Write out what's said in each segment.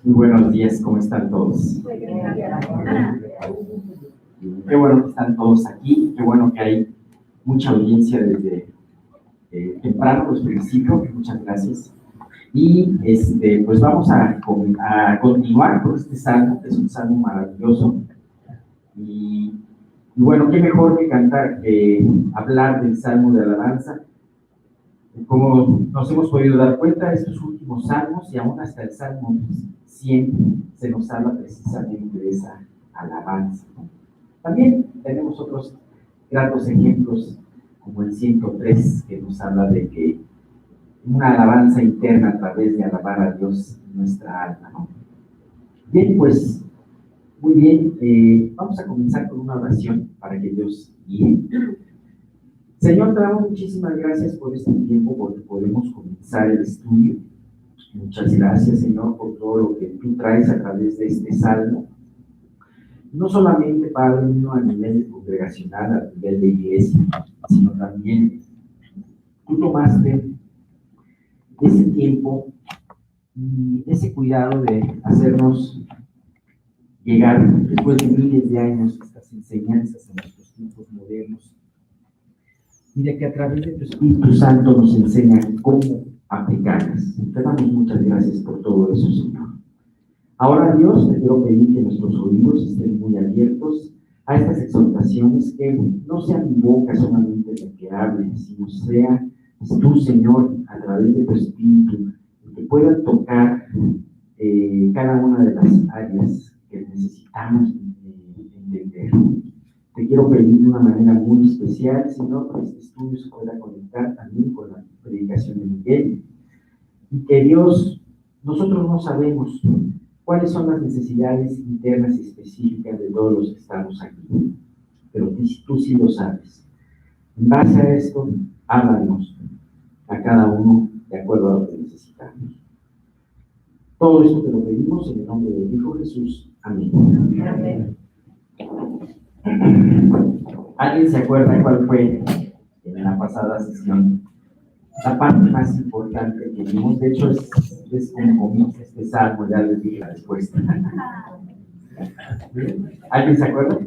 Muy buenos días, ¿cómo están todos? Qué bueno que están todos aquí, qué bueno que hay mucha audiencia desde temprano, los felicito, muchas gracias. Y pues vamos a continuar con este salmo, que es un salmo maravilloso. Y bueno, qué mejor que cantar, que hablar del salmo de alabanza. Como nos hemos podido dar cuenta, estos últimos salmos y aún hasta el salmo 100 se nos habla precisamente de esa alabanza. También tenemos otros gratos ejemplos, como el 103, que nos habla de que una alabanza interna a través de alabar a Dios en nuestra alma, ¿no? Bien, pues, muy bien, vamos a comenzar con una oración para que Dios guíe. Señor, te damos muchísimas gracias por este tiempo, porque podemos comenzar el estudio. Muchas gracias, Señor, por todo lo que tú traes a través de este salmo. No solamente, Padre mío, a nivel congregacional, a nivel de iglesia, sino también tú tomaste ese tiempo y ese cuidado de hacernos llegar, después de miles de años, estas enseñanzas en nuestros tiempos modernos, y de que a través de tu Espíritu Santo nos enseña cómo aplicarlas. Te damos muchas gracias por todo eso, Señor. Ahora, Dios, te quiero pedir que nuestros oídos estén muy abiertos a estas exhortaciones, que no sea mi boca solamente la que hable, sino sea tú, Señor, a través de tu Espíritu, que puedan tocar cada una de las áreas que necesitamos entender. Te quiero pedir de una manera muy especial, Señor, que este estudio se pueda conectar también con la predicación de Miguel, y que Dios, nosotros no sabemos cuáles son las necesidades internas y específicas de todos los que estamos aquí, pero tú sí lo sabes. En base a esto, háblanos a cada uno de acuerdo a lo que necesitamos. Todo esto te lo pedimos en el nombre del Hijo Jesús. Amén. Amén. ¿Alguien se acuerda cuál fue en la pasada sesión la parte más importante que vimos? De hecho, es como comienza este salmo, ya les dije la respuesta. ¿Alguien se acuerda?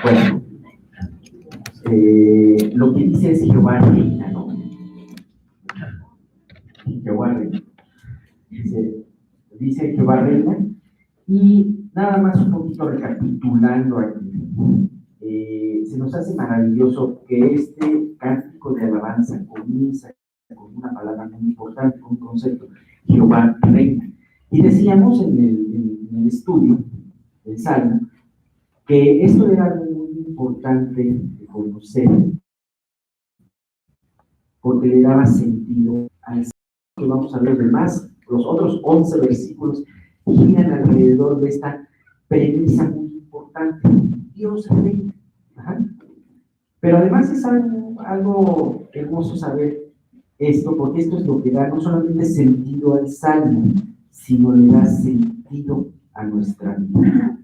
Bueno, lo que dice es Jehová reina, ¿no? Jehová reina. Dice Jehová reina, y nada más un poquito recapitulando aquí. Se nos hace maravilloso que este cántico de alabanza comienza con una palabra muy importante, con un concepto: Jehová reina. Y decíamos en el estudio del Salmo que esto era algo muy importante de conocer, porque le daba sentido al Salmo que vamos a ver. Además, los otros 11 versículos giran alrededor de esta premisa muy importante: Dios reina. Ajá. Pero además es algo hermoso saber esto, porque esto es lo que da no solamente sentido al salmo, sino le da sentido a nuestra vida.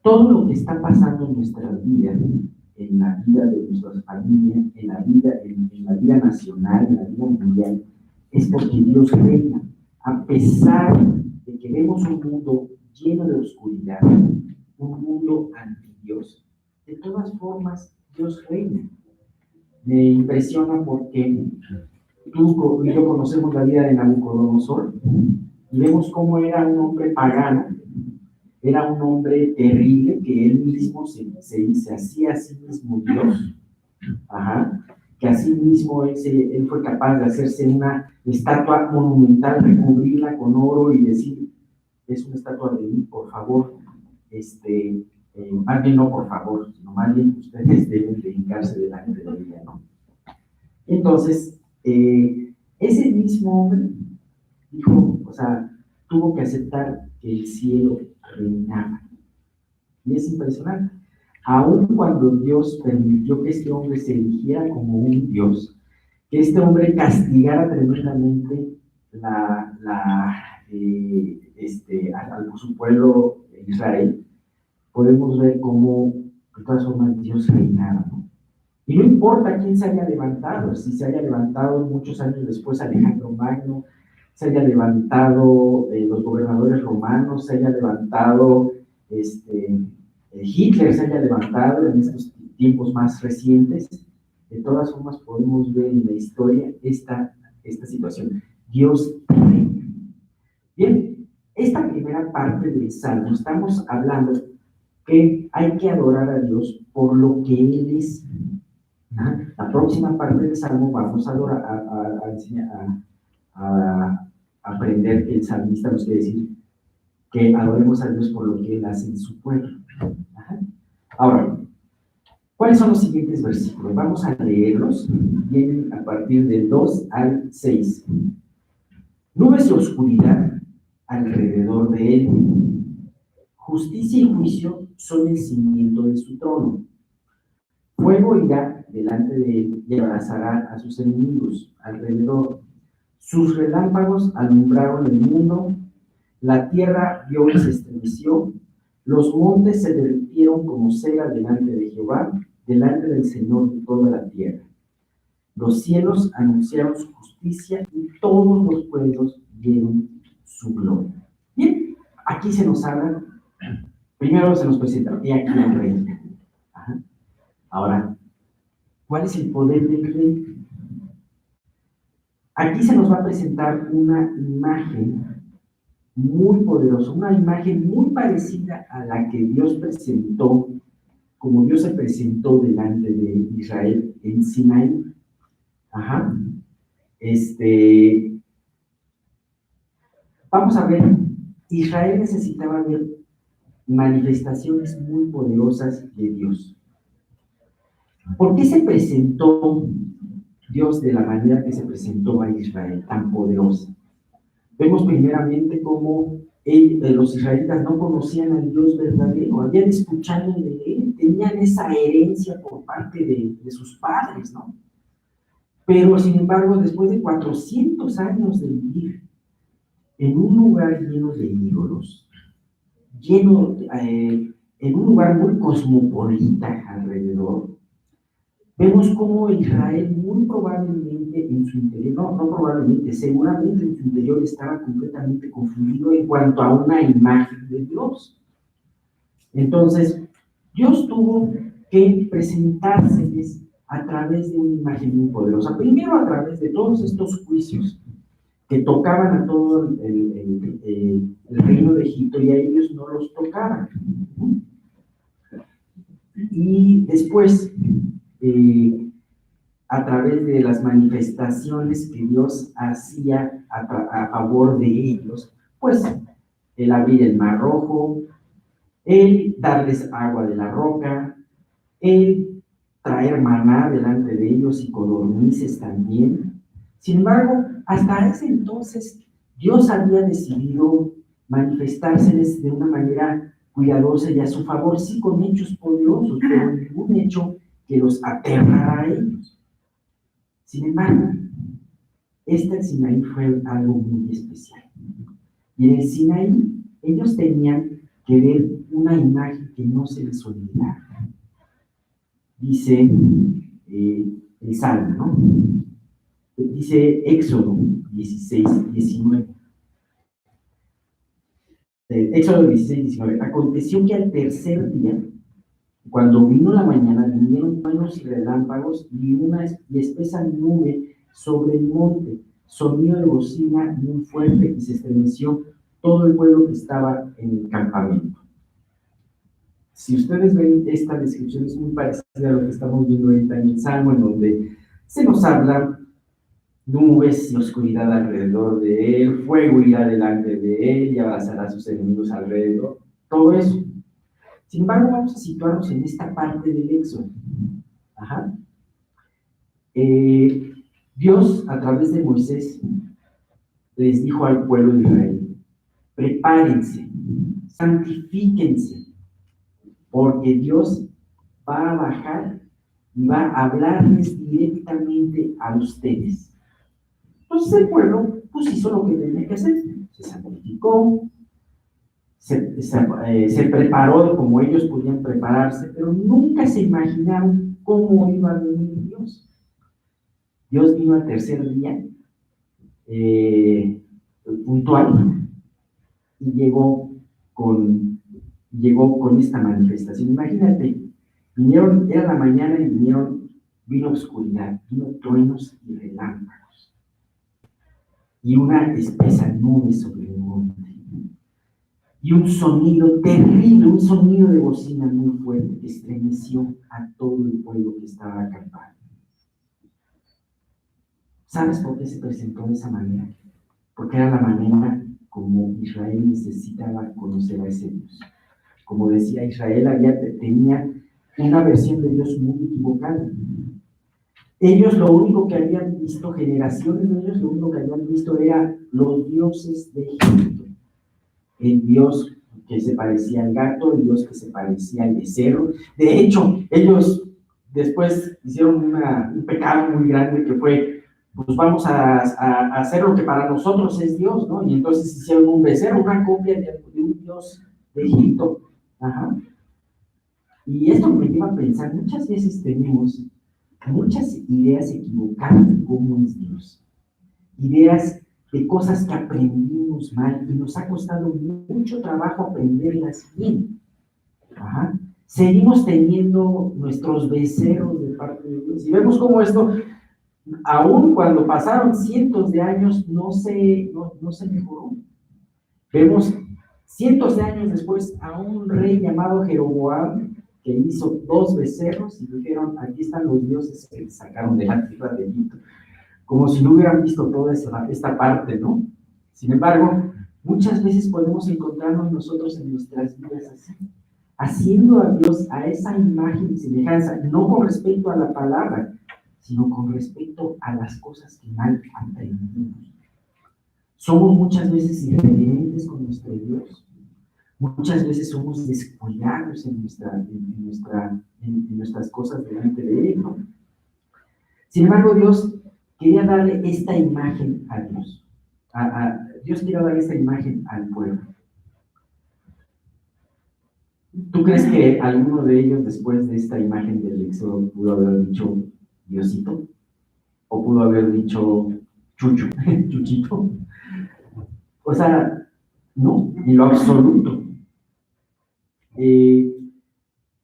Todo lo que está pasando en nuestra vida, en la vida de nuestras familias, en la vida nacional, en la vida mundial, es porque Dios reina. A pesar de que vemos un mundo lleno de oscuridad, un mundo anti Dios, de todas formas Dios reina. Me impresiona porque tú y yo conocemos la vida de Nabucodonosor y vemos cómo era un hombre pagano, era un hombre terrible, que él mismo se hacía a sí mismo Dios. Ajá. Que así mismo él fue capaz de hacerse una estatua monumental, recubrirla con oro y decir: es una estatua de mí, por favor. Más bien no por favor, sino más bien ustedes deben dedicarse delante de ella, ¿no? Entonces, ese mismo hombre dijo, tuvo que aceptar que el cielo reinaba. Y es impresionante. Aun cuando Dios permitió que este hombre se erigiera como un Dios, que este hombre castigara tremendamente a su pueblo Israel, podemos ver cómo de todas formas Dios reinaba, ¿no? Y no importa quién se haya levantado, si se haya levantado muchos años después Alejandro Magno, se haya levantado los gobernadores romanos, se haya levantado Hitler, se haya levantado en estos tiempos más recientes. De todas formas, podemos ver en la historia esta situación. Dios reina. Bien, esta primera parte del Salmo, estamos hablando que hay que adorar a Dios por lo que Él es. La próxima parte del Salmo vamos a adorar, a aprender que el salmista nos quiere decir que adoremos a Dios por lo que Él hace en su pueblo. Ahora, ¿cuáles son los siguientes versículos? Vamos a leerlos. Vienen a partir del 2 al 6. Nubes de oscuridad alrededor de Él. Justicia y juicio son el cimiento de su trono. Fuego irá delante de Él y abrazará a sus enemigos alrededor. Sus relámpagos alumbraron el mundo. La tierra vio y se estremeció. Los montes se derritieron como cera delante de Jehová, delante del Señor de toda la tierra. Los cielos anunciaron su justicia y todos los pueblos vieron su gloria. Bien, aquí se nos habla, primero se nos presenta, y aquí el rey. Ahora, ¿cuál es el poder del rey? Aquí se nos va a presentar una imagen muy poderosa, una imagen muy parecida a la que Dios presentó, como Dios se presentó delante de Israel en Sinaí. Vamos a ver, Israel necesitaba ver manifestaciones muy poderosas de Dios. ¿Por qué se presentó Dios de la manera que se presentó a Israel, tan poderosa? Vemos primeramente cómo los israelitas no conocían al Dios verdadero, habían escuchado de Él, tenían esa herencia por parte de sus padres, ¿no? Pero, sin embargo, después de 400 años de vivir en un lugar lleno de ídolos, en un lugar muy cosmopolita alrededor, vemos cómo Israel muy probablemente en su interior, no probablemente, seguramente en su interior estaba completamente confundido en cuanto a una imagen de Dios. Entonces, Dios tuvo que presentárseles a través de una imagen muy poderosa. Primero a través de todos estos juicios que tocaban a todo el reino de Egipto y a ellos no los tocaban. Y después, a través de las manifestaciones que Dios hacía a favor de ellos, pues el abrir el mar rojo, el darles agua de la roca, el traer maná delante de ellos y codornices también. Sin embargo, hasta ese entonces Dios había decidido manifestárseles de una manera cuidadosa y a su favor, sí con hechos poderosos, pero ningún hecho que los aterrara a ellos. Sin embargo, este Sinaí fue algo muy especial. Y en el Sinaí ellos tenían que ver una imagen que no se les olvidara. Dice el Salmo, ¿no? Dice Éxodo 16, 19. Éxodo 16, 19. Aconteció que al tercer día, cuando vino la mañana, vinieron truenos y relámpagos y una espesa nube sobre el monte, sonido de bocina muy fuerte, y se estremeció todo el pueblo que estaba en el campamento. Si ustedes ven, esta descripción es muy parecida a lo que estamos viendo ahorita en el Salmo, en donde se nos habla nubes y oscuridad alrededor de él, fuego irá delante de él y abrazará a sus enemigos alrededor, todo eso. Sin embargo, vamos a situarnos en esta parte del Éxodo. Dios, a través de Moisés, les dijo al pueblo de Israel: prepárense, santifíquense, porque Dios va a bajar y va a hablarles directamente a ustedes. Entonces el pueblo pues hizo lo que tenía que hacer, se santificó, se preparó como ellos podían prepararse, pero nunca se imaginaron cómo iba a venir Dios. Dios vino al tercer día, puntual y llegó con esta manifestación. Imagínate, era la mañana y vino oscuridad, vino truenos y relámpagos y una espesa nube sobre el monte y un sonido terrible, un sonido de bocina muy fuerte que estremeció a todo el pueblo que estaba acampado. ¿Sabes por qué se presentó de esa manera? Porque era la manera como Israel necesitaba conocer a ese Dios. Como decía, Israel tenía una versión de Dios muy equivocada. Ellos lo único que habían visto, generaciones de ellos, lo único que habían visto era los dioses de Egipto. El Dios que se parecía al gato, el Dios que se parecía al becerro. De hecho, ellos después hicieron un pecado muy grande que fue, pues vamos a hacer lo que para nosotros es Dios, ¿no? Y entonces hicieron un becerro, una copia de un Dios de Egipto. Ajá. Y esto me lleva a pensar, muchas veces tenemos muchas ideas equivocadas de cómo es Dios. Ideas de cosas que aprendimos mal y nos ha costado mucho trabajo aprenderlas bien. Ajá. Seguimos teniendo nuestros becerros de parte de Dios. Y vemos cómo esto, aún cuando pasaron cientos de años, no se mejoró. Vemos cientos de años después a un rey llamado Jeroboam que hizo 2 becerros y dijeron, aquí están los dioses que sacaron de la tierra de Egipto. Como si no hubieran visto toda esta parte, ¿no? Sin embargo, muchas veces podemos encontrarnos nosotros en nuestras vidas así, haciendo a Dios a esa imagen y semejanza, no con respecto a la palabra, sino con respecto a las cosas que mal aprendimos. Somos muchas veces irreverentes con nuestro Dios. Muchas veces somos descuidados en nuestras cosas delante de Él, ¿no? Sin embargo, Dios quería darle esta imagen a Dios. Dios quería darle esta imagen al pueblo. ¿Tú crees que alguno de ellos, después de esta imagen del Éxodo, pudo haber dicho Diosito? ¿O pudo haber dicho Chucho, Chuchito? O sea, no, en lo absoluto.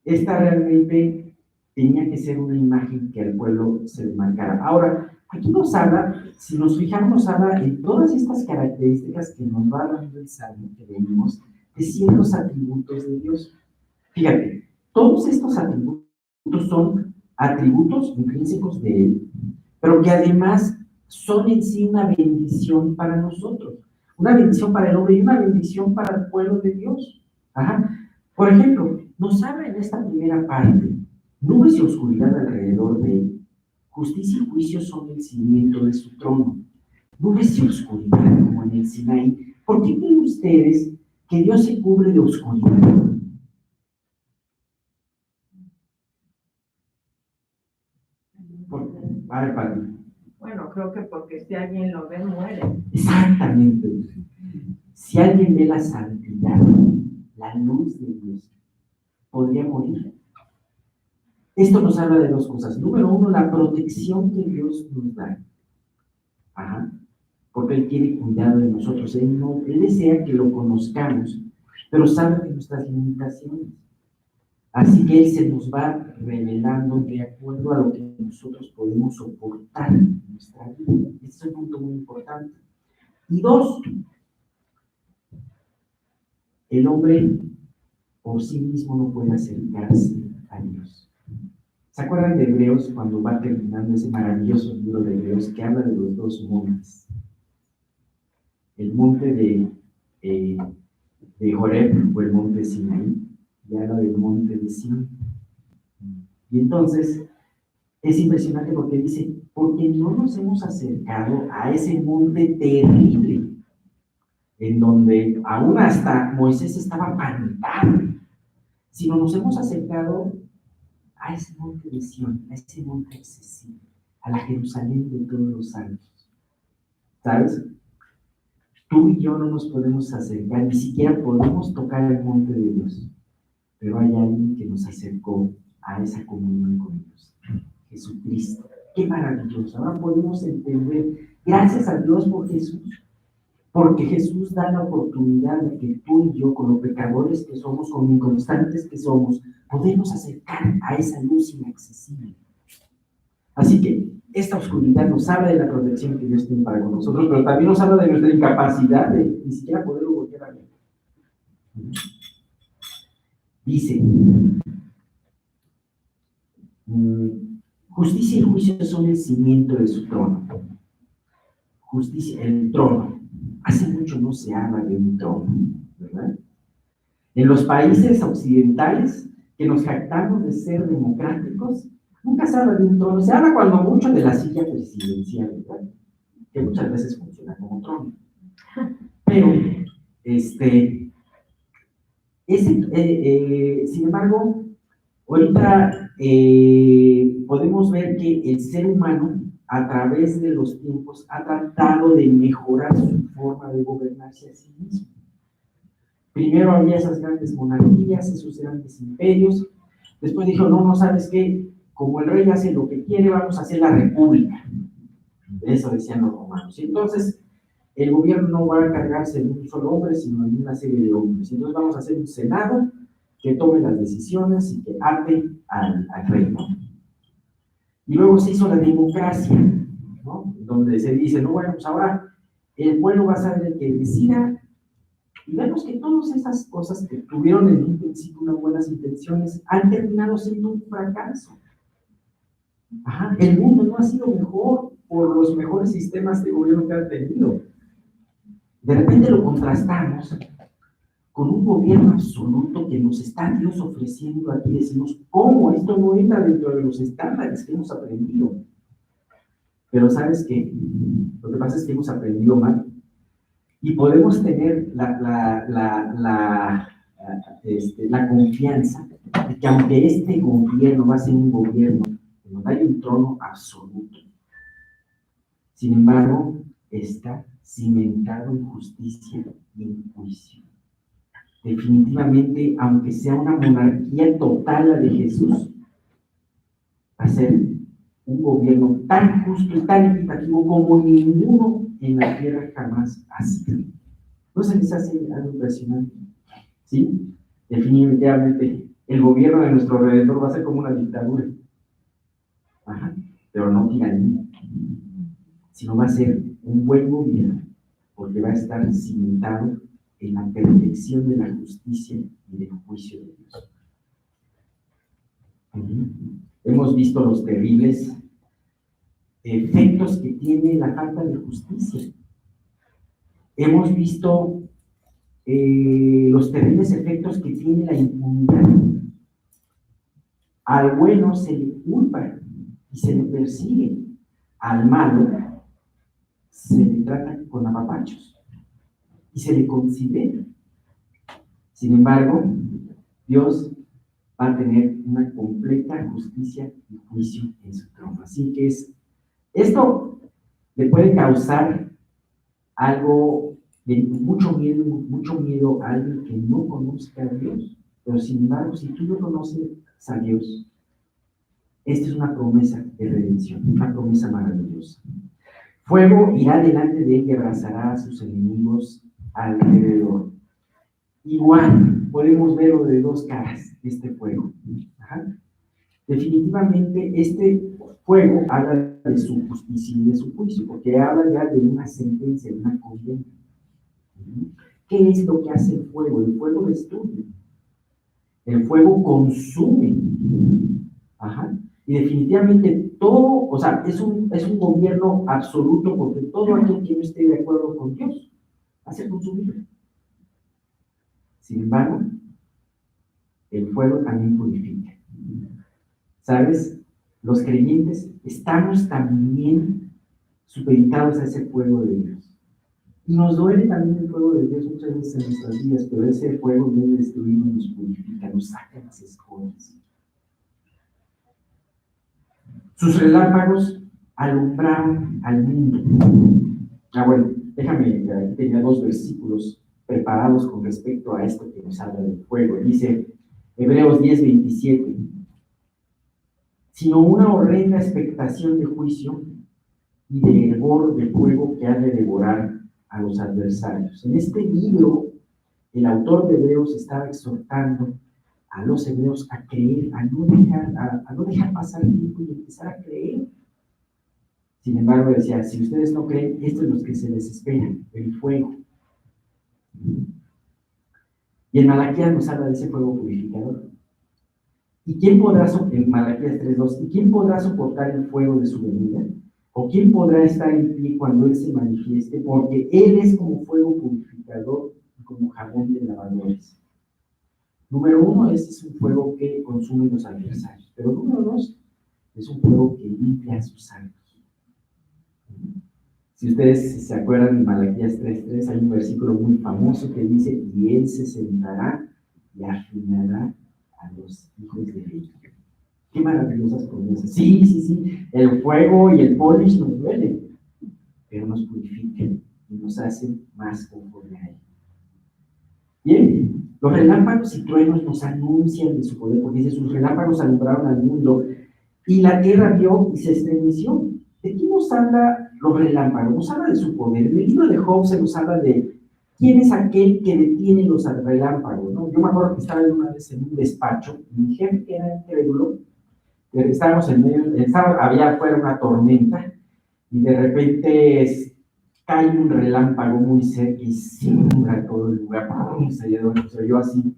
Esta realmente tenía que ser una imagen que al pueblo se le marcara. Ahora, aquí nos habla, si nos fijamos, nos habla en todas estas características que nos va dando el Salmo que venimos, de ciertos atributos de Dios. Fíjate, todos estos atributos son atributos intrínsecos de Él, pero que además son en sí una bendición para nosotros, una bendición para el hombre y una bendición para el pueblo de Dios. Ajá. Por ejemplo, nos habla en esta primera parte, nubes y oscuridad alrededor de Él, justicia y juicio son el cimiento de su trono, nubes y oscuridad como en el Sinaí. ¿Por qué creen ustedes que Dios se cubre de oscuridad? A ver, Pati. Bueno, creo que porque si alguien lo ve, muere. Exactamente. Si alguien ve la santidad, la luz de Dios, podría morir. Esto nos habla de 2 cosas. Número 1, la protección que Dios nos da. Ajá. Porque Él quiere cuidado de nosotros. Él desea que lo conozcamos, pero sabe de nuestras limitaciones. Así que Él se nos va revelando de acuerdo a lo que nosotros podemos soportar en nuestra vida. Este es un punto muy importante. Y 2, el hombre por sí mismo no puede acercarse a Dios. ¿Se acuerdan de Hebreos cuando va terminando ese maravilloso libro de Hebreos que habla de los 2 montes? El monte de Joreb o el monte de Sinaí, y habla del monte de Sinaí. Y entonces es impresionante porque dice, porque no nos hemos acercado a ese monte terrible, en donde aún hasta Moisés estaba pantano, sino nos hemos acercado a ese monte de Sión, a ese monte accesible, a la Jerusalén de todos los santos. ¿Sabes? Tú y yo no nos podemos acercar, ni siquiera podemos tocar el monte de Dios, pero hay alguien que nos acercó a esa comunión con Dios, Jesucristo. ¡Qué maravilloso! Ahora podemos entender, gracias a Dios por Jesús, Porque Jesús da la oportunidad de que tú y yo, con los pecadores que somos, con inconstantes que somos, podemos acercar a esa luz inaccesible. Así que esta oscuridad nos habla de la protección que Dios tiene para con nosotros, pero también nos habla de nuestra incapacidad de ni siquiera poderlo volver a ver. Dice, justicia y juicio son el cimiento de su trono. Justicia, el trono. Hace mucho no se habla de un trono, ¿verdad? En los países occidentales, que nos jactamos de ser democráticos, nunca se habla de un trono. Se habla cuando mucho de la silla presidencial, ¿verdad? Que muchas veces funciona como trono. Pero, sin embargo, ahorita podemos ver que el ser humano, a través de los tiempos, ha tratado de mejorar su forma de gobernarse a sí mismo. Primero había esas grandes monarquías, esos grandes imperios. Después dijo, no, ¿sabes qué? Como el rey hace lo que quiere, vamos a hacer la república. Eso decían los romanos. Y entonces, el gobierno no va a encargarse de un solo hombre, sino de una serie de hombres. Entonces vamos a hacer un senado que tome las decisiones y que ate al reino. Y luego se hizo la democracia, ¿no? Donde se dice, no, bueno, pues ahora el pueblo va a ser el que decida. Y vemos que todas esas cosas que tuvieron en un principio unas buenas intenciones han terminado siendo un fracaso. El mundo no ha sido mejor por los mejores sistemas de gobierno que han tenido. De repente lo contrastamos con un gobierno absoluto que nos está Dios ofreciendo aquí. Decimos, ¿cómo? Esto no entra dentro de los estándares que hemos aprendido. Pero ¿sabes qué? Lo que pasa es que hemos aprendido mal. Y podemos tener la confianza de que aunque este gobierno va a ser un gobierno que nos da un trono absoluto, sin embargo, está cimentado en justicia y en juicio. Definitivamente, aunque sea una monarquía total la de Jesús, va a ser un gobierno tan justo y tan equitativo como ninguno en la tierra jamás ha sido. ¿No se les hace algo impresionante? ¿Sí? Definitivamente, el gobierno de nuestro alrededor va a ser como una dictadura. Pero no tiranía, sino va a ser un buen gobierno, porque va a estar cimentado en la perfección de la justicia y del juicio de Dios. Hemos visto los terribles efectos que tiene la falta de justicia. Hemos visto los terribles efectos que tiene la impunidad. Al bueno se le culpa y se le persigue. Al malo se le trata con apapachos y se le considera. Sin embargo, Dios va a tener una completa justicia y juicio en su trono. Así que esto le puede causar algo de mucho miedo a alguien que no conozca a Dios. Pero sin embargo, si tú no conoces a Dios, esta es una promesa de redención, una promesa maravillosa. Fuego irá delante de él y abrazará a sus enemigos alrededor. Igual podemos verlo de dos caras, este fuego. Definitivamente este fuego habla de su justicia y de su juicio, porque habla ya de una sentencia, de una condena. ¿Qué es lo que hace el fuego? El fuego destruye. El fuego consume. Y definitivamente todo, o sea, es un gobierno absoluto, porque todo aquel que no esté de acuerdo con Dios va a ser consumido. Sin embargo, el fuego también purifica. ¿Sabes? Los creyentes estamos también supeditados a ese fuego de Dios. Y nos duele también el fuego de Dios muchas veces en nuestras vidas, pero ese fuego debe destruirnos, nos purifica, nos saca las escombros. Sus relámpagos alumbraron al mundo. Bueno, déjame, aquí tenía 2 versículos preparados con respecto a esto que nos habla del fuego. Dice Hebreos 10:27, sino una horrenda expectación de juicio y de hervor de fuego que ha de devorar a los adversarios. En este libro, el autor de Hebreos estaba exhortando a los hebreos a creer, a no dejar pasar el tiempo y empezar a creer. Sin embargo, decía, si ustedes no creen, esto es lo que se les espera, el fuego. Y en Malaquías nos habla de ese fuego purificador. ¿Y quién podrá en Malaquías 3:2, ¿y quién podrá soportar el fuego de su venida? ¿O quién podrá estar en pie cuando Él se manifieste? Porque Él es como fuego purificador y como jabón de lavadores. Número 1, este es un fuego que consume los adversarios. Pero número 2, es un fuego que limpia a sus santos. Si ustedes se acuerdan de Malaquías 3:3, hay un versículo muy famoso que dice, y Él se sentará y afinará a los hijos de Dios. Qué maravillosas promesas. Sí, el fuego y el polish nos duelen, pero nos purifican y nos hacen más conforme a Él. Bien, los relámpagos y truenos nos anuncian de su poder, porque dice, sus relámpagos alumbraron al mundo y la tierra vio y se estremeció. ¿De qué nos habla los relámpagos? Nos habla de su poder. En el libro de Job se nos habla de quién es aquel que detiene los relámpagos, ¿no? Yo me acuerdo que estaba una vez en un despacho, y mi jefe, que era incrédulo, estábamos en medio, había afuera una tormenta, y de repente cae un relámpago muy cerca y simbra todo el lugar. Se oyó así.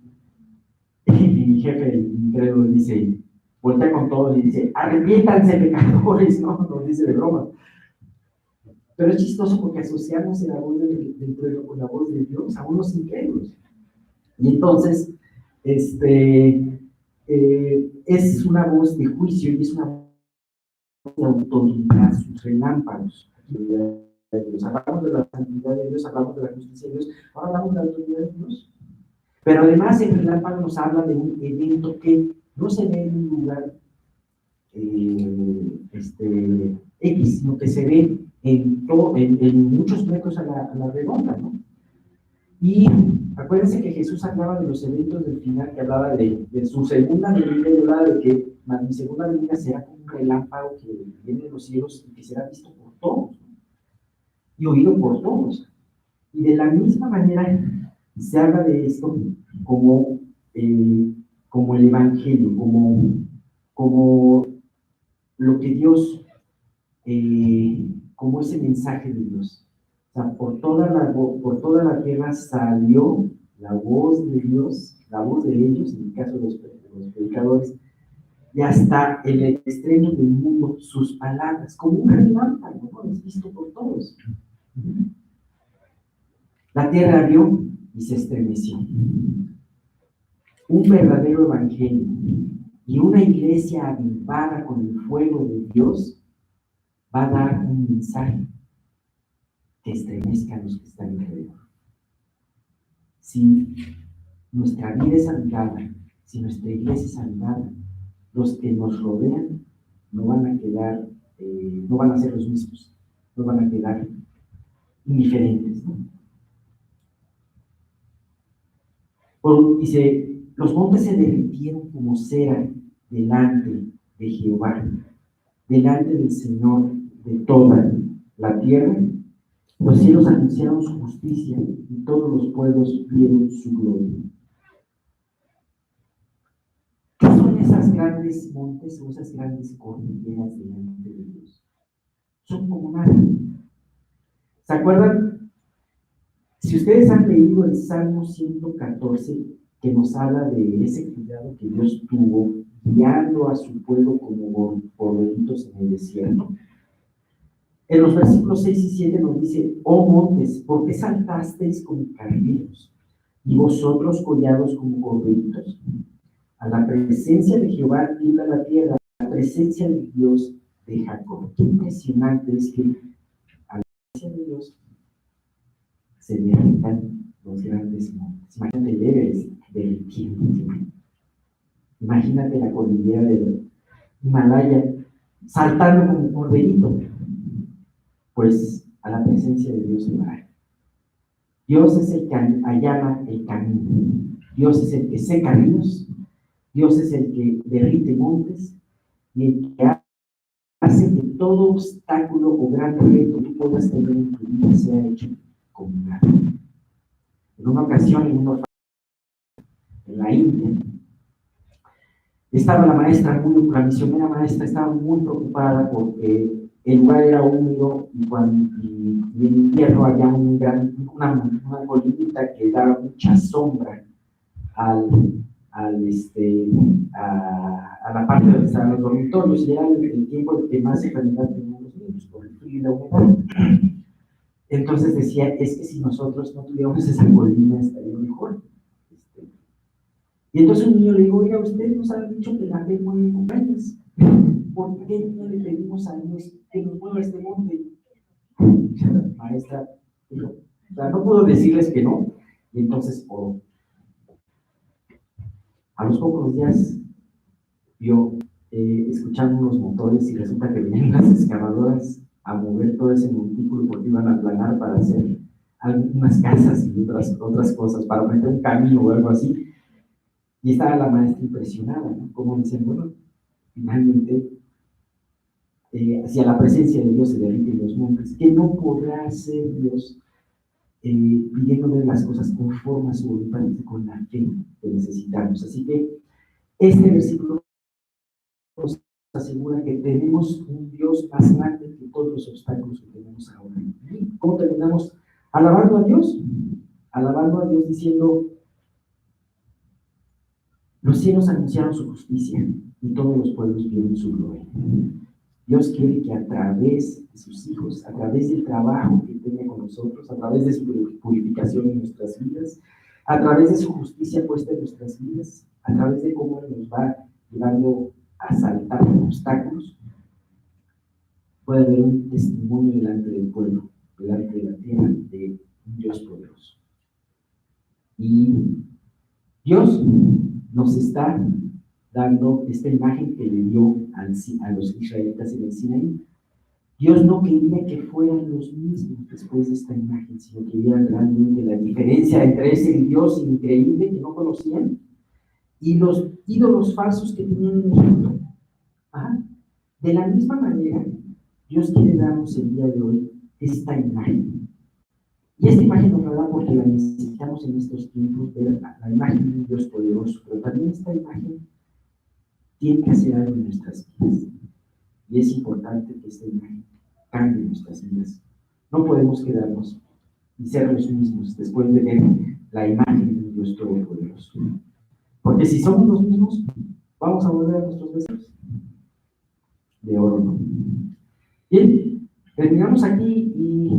Y mi jefe, el incrédulo, dice, voltea con todos y dice, arrepiéntanse pecadores, ¿no? Nos dice de broma. Pero es chistoso porque asociamos la voz del trueno con la voz de Dios a unos incrédulos. Y entonces, es una voz de juicio y es una voz de autoridad, sus relámpagos. Hablamos de la santidad de Dios, hablamos de la justicia de Dios, ahora hablamos de la autoridad de Dios. Pero además el relámpago nos habla de un evento que no se ve en un lugar X, sino que se ve en muchos metros a la redonda, ¿no? Y acuérdense que Jesús hablaba de los eventos del final, que hablaba de su segunda venida, y hablaba de que mi segunda venida será como un relámpago que viene de los cielos y que será visto por todos, ¿no? Y oído por todos. Y de la misma manera se habla de esto como el Evangelio, como lo que Dios, como ese mensaje de Dios. O sea, por toda la tierra salió la voz de Dios, la voz de ellos, en el caso de los predicadores, y hasta el extremo del mundo, sus palabras, como un relámpago, ¿no? Es visto por todos. La tierra vio y se estremeció. Un verdadero evangelio y una iglesia avivada con el fuego de Dios va a dar un mensaje que estremezca a los que están alrededor. Si nuestra vida es avivada, si nuestra iglesia es avivada, los que nos rodean no van a quedar, no van a ser los mismos, no van a quedar indiferentes, ¿no? Dice, los montes se derritieron como cera delante de Jehová, delante del Señor de toda la tierra. Los cielos anunciaron su justicia y todos los pueblos vieron su gloria. ¿Qué son esas grandes montes o esas grandes cordilleras delante de Dios? Son como nada. ¿Se acuerdan? Si ustedes han leído el Salmo 114, que nos habla de ese cuidado que Dios tuvo guiando a su pueblo como borreguitos en el desierto, en los versículos 6 y 7 nos dice, oh montes, ¿por qué saltasteis como carneros? Y vosotros collados como corderitos. A la presencia de Jehová tiembla la tierra, a la presencia de Dios de Jacob. Qué impresionante es que a la presencia de Dios se derritan los grandes montes. Imagínate el Everest derritiendo. Imagínate la cordillera del Himalaya saltando como corderito. Pues a la presencia de Dios se va. Dios es el que allana el camino. Dios es el que seca ríos. Dios es el que derrite montes y el que hace que todo obstáculo o gran reto que puedas tener en tu vida sea hecho con En una ocasión, en un orfanato en la India, estaba la misionera maestra estaba muy preocupada porque el lugar era húmedo y en invierno había una colinita que daba mucha sombra a la parte donde estaban los dormitorios, y era el tiempo en que más enfermedad tenían los niños por el frío y la humedad. Entonces decía, es que si nosotros no tuviéramos esa colina estaría mejor. Y entonces un niño le dijo, oiga, usted nos ha dicho que la fe mueve montañas. ¿Por qué no le pedimos a Dios que nos mueva este monte? La maestra dijo, o sea, no pudo decirles que no, y entonces oró. A los pocos días vio, escuchando unos motores, y resulta que venían las excavadoras a mover todo ese montículo porque iban a aplanar para hacer algunas casas y otras cosas, para meter un camino o algo así. Y estaba la maestra impresionada, ¿no? Como dicen, bueno, finalmente, hacia la presencia de Dios se derriten los montes, que no podrá hacer Dios pidiéndole las cosas conforme a su voluntad y con la fe que necesitamos. Así que este versículo nos asegura que tenemos un Dios más grande que todos los obstáculos que tenemos ahora. ¿Y cómo terminamos? Alabando a Dios diciendo, los cielos anunciaron su justicia y todos los pueblos vieron su gloria. Dios quiere que a través de sus hijos, a través del trabajo que tenga con nosotros, a través de su purificación en nuestras vidas, a través de su justicia puesta en nuestras vidas, a través de cómo Él nos va llevando a saltar obstáculos, puede haber un testimonio delante del pueblo, delante de la tierra, de un Dios poderoso. Y Dios nos está dando esta imagen que le dio a los israelitas en el Sinaí. Dios no quería que fueran los mismos después de esta imagen, sino que vieran realmente la diferencia entre ese Dios increíble que no conocían y los ídolos falsos que tenían en Egipto. De la misma manera, Dios quiere darnos el día de hoy esta imagen. Y esta imagen nos la da porque la necesitamos en estos tiempos, ver la imagen de un Dios poderoso, pero también esta imagen tiene que hacer algo en nuestras vidas. Y es importante que esta imagen cambie nuestras vidas. No podemos quedarnos y ser los mismos después de ver la imagen de un Dios todopoderoso. Porque si somos los mismos, vamos a volver a nuestros vestidos de oro, ¿no? Bien, terminamos aquí y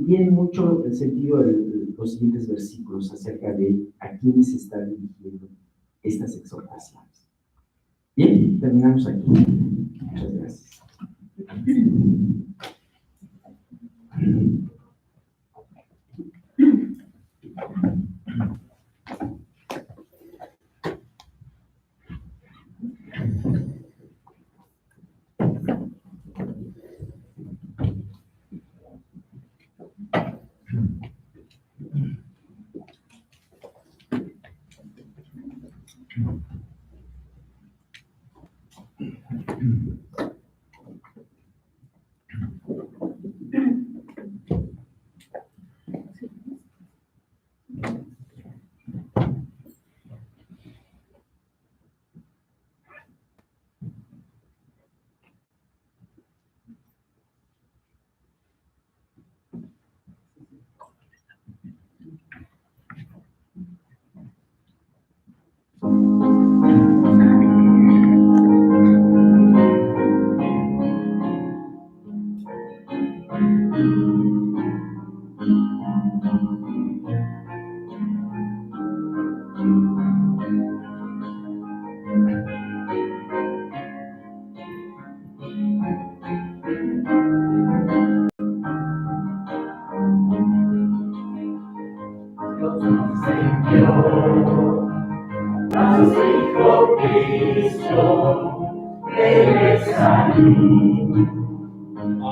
tiene mucho el sentido de los siguientes versículos acerca de a quiénes se están dirigiendo estas exhortaciones. Bien, terminamos aquí. Muchas gracias.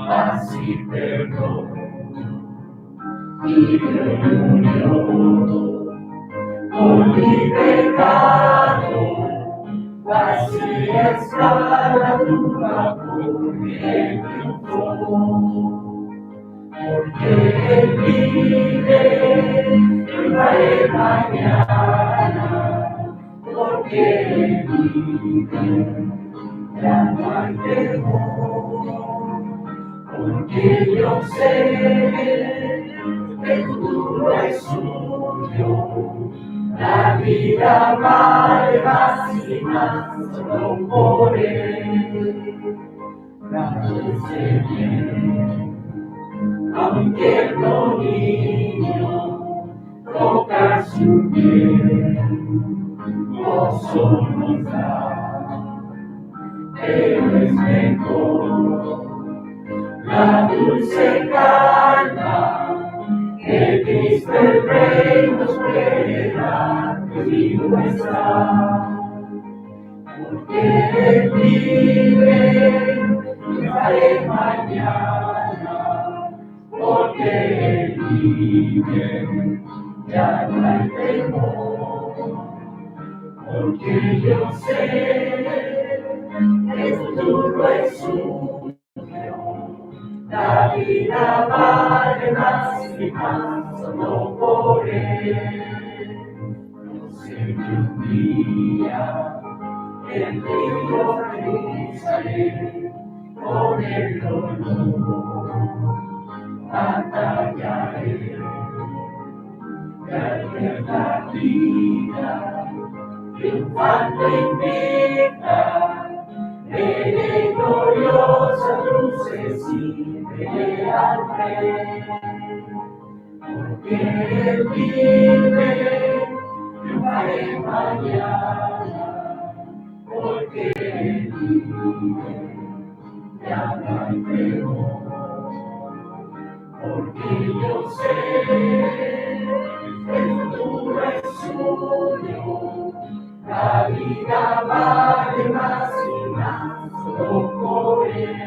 Así perdón y reunión con mi pecado, así escala porque triunfó, porque Él vive, mañana, porque vive, ya no hay temor, porque yo sé que el futuro es suyo, la vida vale más y más solo por él. Parece bien, aunque el niño toca su piel, gozo nos da, pero es mejor la dulce calma que Cristo el Rey nos puede dar, que vivo está. Porque Él vive, triunfaré mañana, porque Él vive, ya no hay temor, porque yo sé que el futuro es suyo, la vida vale más y más solo por Él. Yo sé que un día el río cruzaré con el dolor, batallaré, y al ver la vida triunfando invicta, veré gloriosas luces y veré al Rey, porque Él vive, triunfaré mañana, porque Él vive, ya no hay temor, porque yo sé que el futuro es suyo, la vida vale más y más solo por Él.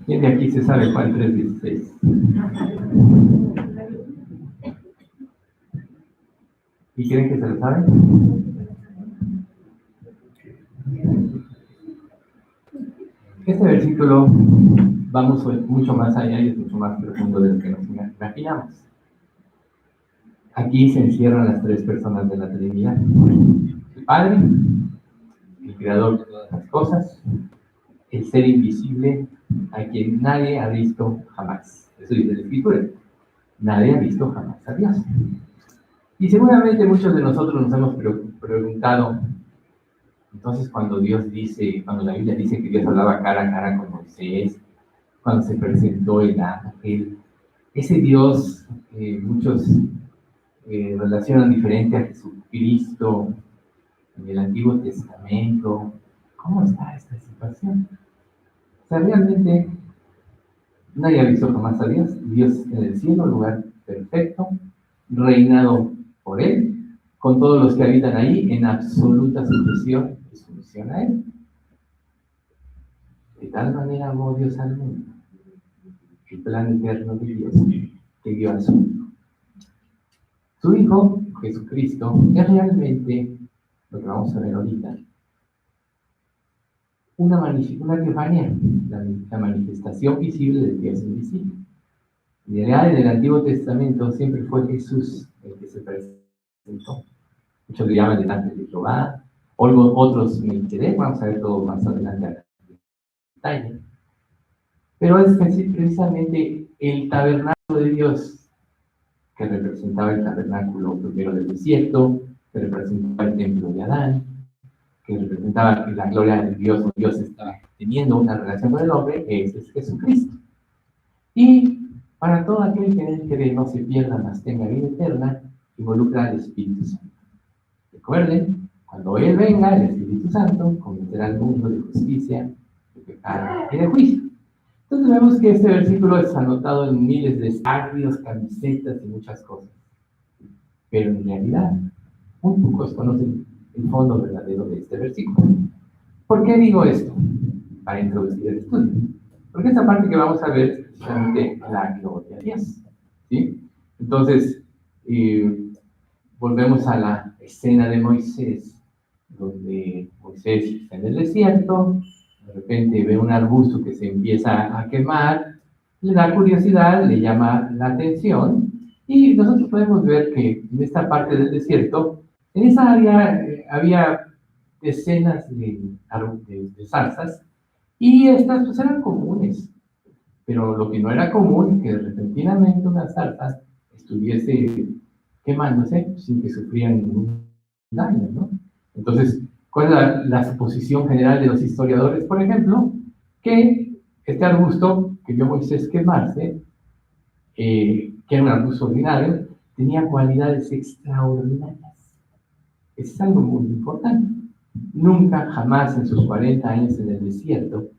¿Quién de aquí se sabe Juan 3:16? ¿Y creen que se lo saben? Este versículo vamos mucho más allá y es mucho más profundo de lo que nos imaginamos. Aquí se encierran las tres personas de la Trinidad: el Padre, el Creador de todas las cosas, el ser invisible a quien nadie ha visto jamás. Eso dice la Escritura. Nadie ha visto jamás a Dios. Y seguramente muchos de nosotros nos hemos preguntado, entonces cuando la Biblia dice que Dios hablaba cara a cara con Moisés, cuando se presentó el ángel, ese Dios que muchos relacionan diferente a Jesucristo en el Antiguo Testamento, ¿cómo está esta situación? O sea, realmente nadie ha visto jamás a Dios. Dios en el cielo, lugar perfecto, reinado por Él, con todos los que habitan ahí en absoluta sujeción y sumisión a Él. De tal manera amó Dios al mundo, el plan eterno de Dios que dio a su Hijo. Su Hijo, Jesucristo, es realmente, lo que vamos a ver ahorita, una teofanía, la manifestación visible del Dios invisible. En realidad, en el Antiguo Testamento siempre fue Jesús el que se presentó. Muchos le llaman el ángel de Jehová, otros Melquisedec, vamos a ver todo más adelante a detalle. Pero es precisamente el tabernáculo de Dios, que representaba el tabernáculo primero del desierto, que representaba el templo de Adán, que representaba la gloria de Dios, donde Dios estaba teniendo una relación con el hombre, ese es Jesucristo. Y para todo aquel que en él cree no se pierda, mas tenga vida eterna, involucra al Espíritu Santo. Recuerden, cuando Él venga, el Espíritu Santo convencerá al mundo de justicia, de pecado y de juicio. Entonces vemos que este versículo es anotado en miles de estadios, camisetas y muchas cosas. Pero en realidad, muy pocos conocen el fondo verdadero de este versículo. ¿Por qué digo esto? Para introducir el estudio. Porque esta parte que vamos a ver es precisamente la gloria de Dios. ¿Sí? Entonces, volvemos a la escena de Moisés, donde Moisés está en el desierto, de repente ve un arbusto que se empieza a quemar, le da curiosidad, le llama la atención, y nosotros podemos ver que en esta parte del desierto, en esa área había decenas de zarzas, y estas pues eran comunes, pero lo que no era común es que repentinamente una zarza estuviese quemándose sin que sufrieran ningún daño, ¿no? Entonces, ¿cuál es la suposición general de los historiadores? Por ejemplo, que este arbusto que vio Moisés quemarse, que era un arbusto ordinario, tenía cualidades extraordinarias. Es algo muy importante. Nunca, jamás en sus 40 años en el desierto,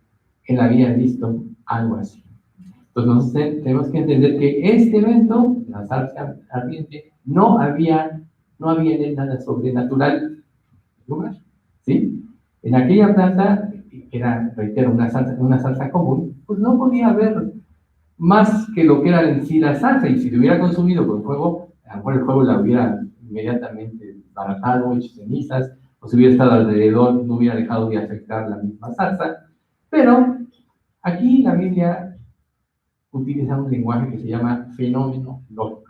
él había visto algo así. Entonces, tenemos que entender que este evento, la zarza ardiente, no había en él nada sobrenatural, ¿sí? En aquella planta, que era, reitero, una salsa común, pues no podía haber más que lo que era en sí la salsa, y si lo hubiera consumido con fuego, a lo mejor el fuego la hubiera inmediatamente desbaratado, hecho cenizas, o si hubiera estado alrededor, no hubiera dejado de afectar la misma salsa. Pero aquí la Biblia utiliza un lenguaje que se llama fenómeno lógico.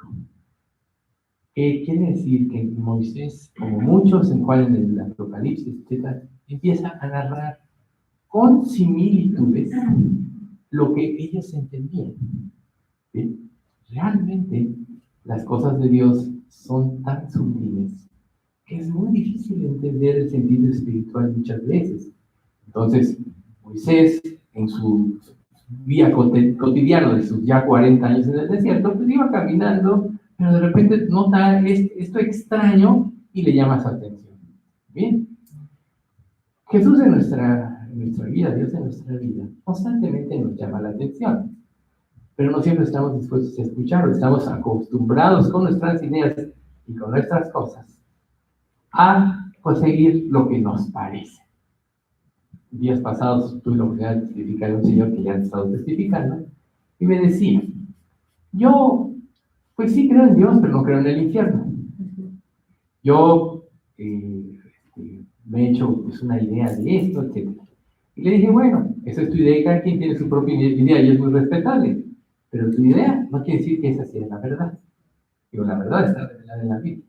¿Qué quiere decir? Que Moisés, como muchos en cual en el Apocalipsis, etc., empieza a narrar con similitudes lo que ellos entendían. ¿Sí? Realmente las cosas de Dios son tan sublimes que es muy difícil entender el sentido espiritual muchas veces. Entonces, Moisés, en su día cotidiano de sus ya 40 años en el desierto, pues iba caminando, pero de repente nota esto extraño y le llama su atención. Bien, Jesús en nuestra vida, Dios en nuestra vida, constantemente nos llama la atención, pero no siempre estamos dispuestos a escucharlo. Estamos acostumbrados con nuestras ideas y con nuestras cosas a conseguir lo que nos parece. días pasados tuve la oportunidad de testificar a un señor que ya ha estado testificando, y me decía, yo, pues sí creo en Dios, pero no creo en el infierno. Yo me he hecho pues, una idea de esto, etc. Y le dije, bueno, esa es tu idea y cada quien tiene su propia idea y es muy respetable, pero tu idea no quiere decir que esa sea la verdad. Digo, la verdad está revelada en la Biblia.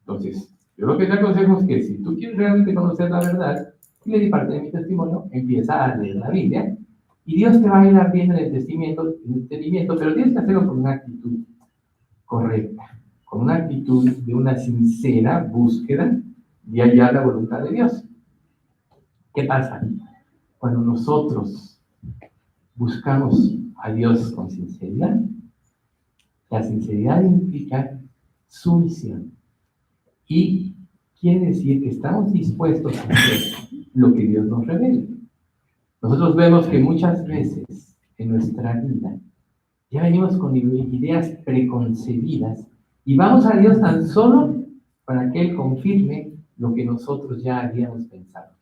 Entonces, yo lo que te aconsejo es que si tú quieres realmente conocer la verdad, y le di parte de mi testimonio, empieza a leer la Biblia y Dios te va a ir abriendo el entendimiento, pero tienes que hacerlo con una actitud correcta, con una actitud de una sincera búsqueda de hallar la voluntad de Dios. ¿Qué pasa? Cuando nosotros buscamos a Dios con sinceridad, la sinceridad implica sumisión. Y quiere decir que estamos dispuestos a hacer lo que Dios nos revele. Nosotros vemos que muchas veces en nuestra vida ya venimos con ideas preconcebidas y vamos a Dios tan solo para que Él confirme lo que nosotros ya habíamos pensado.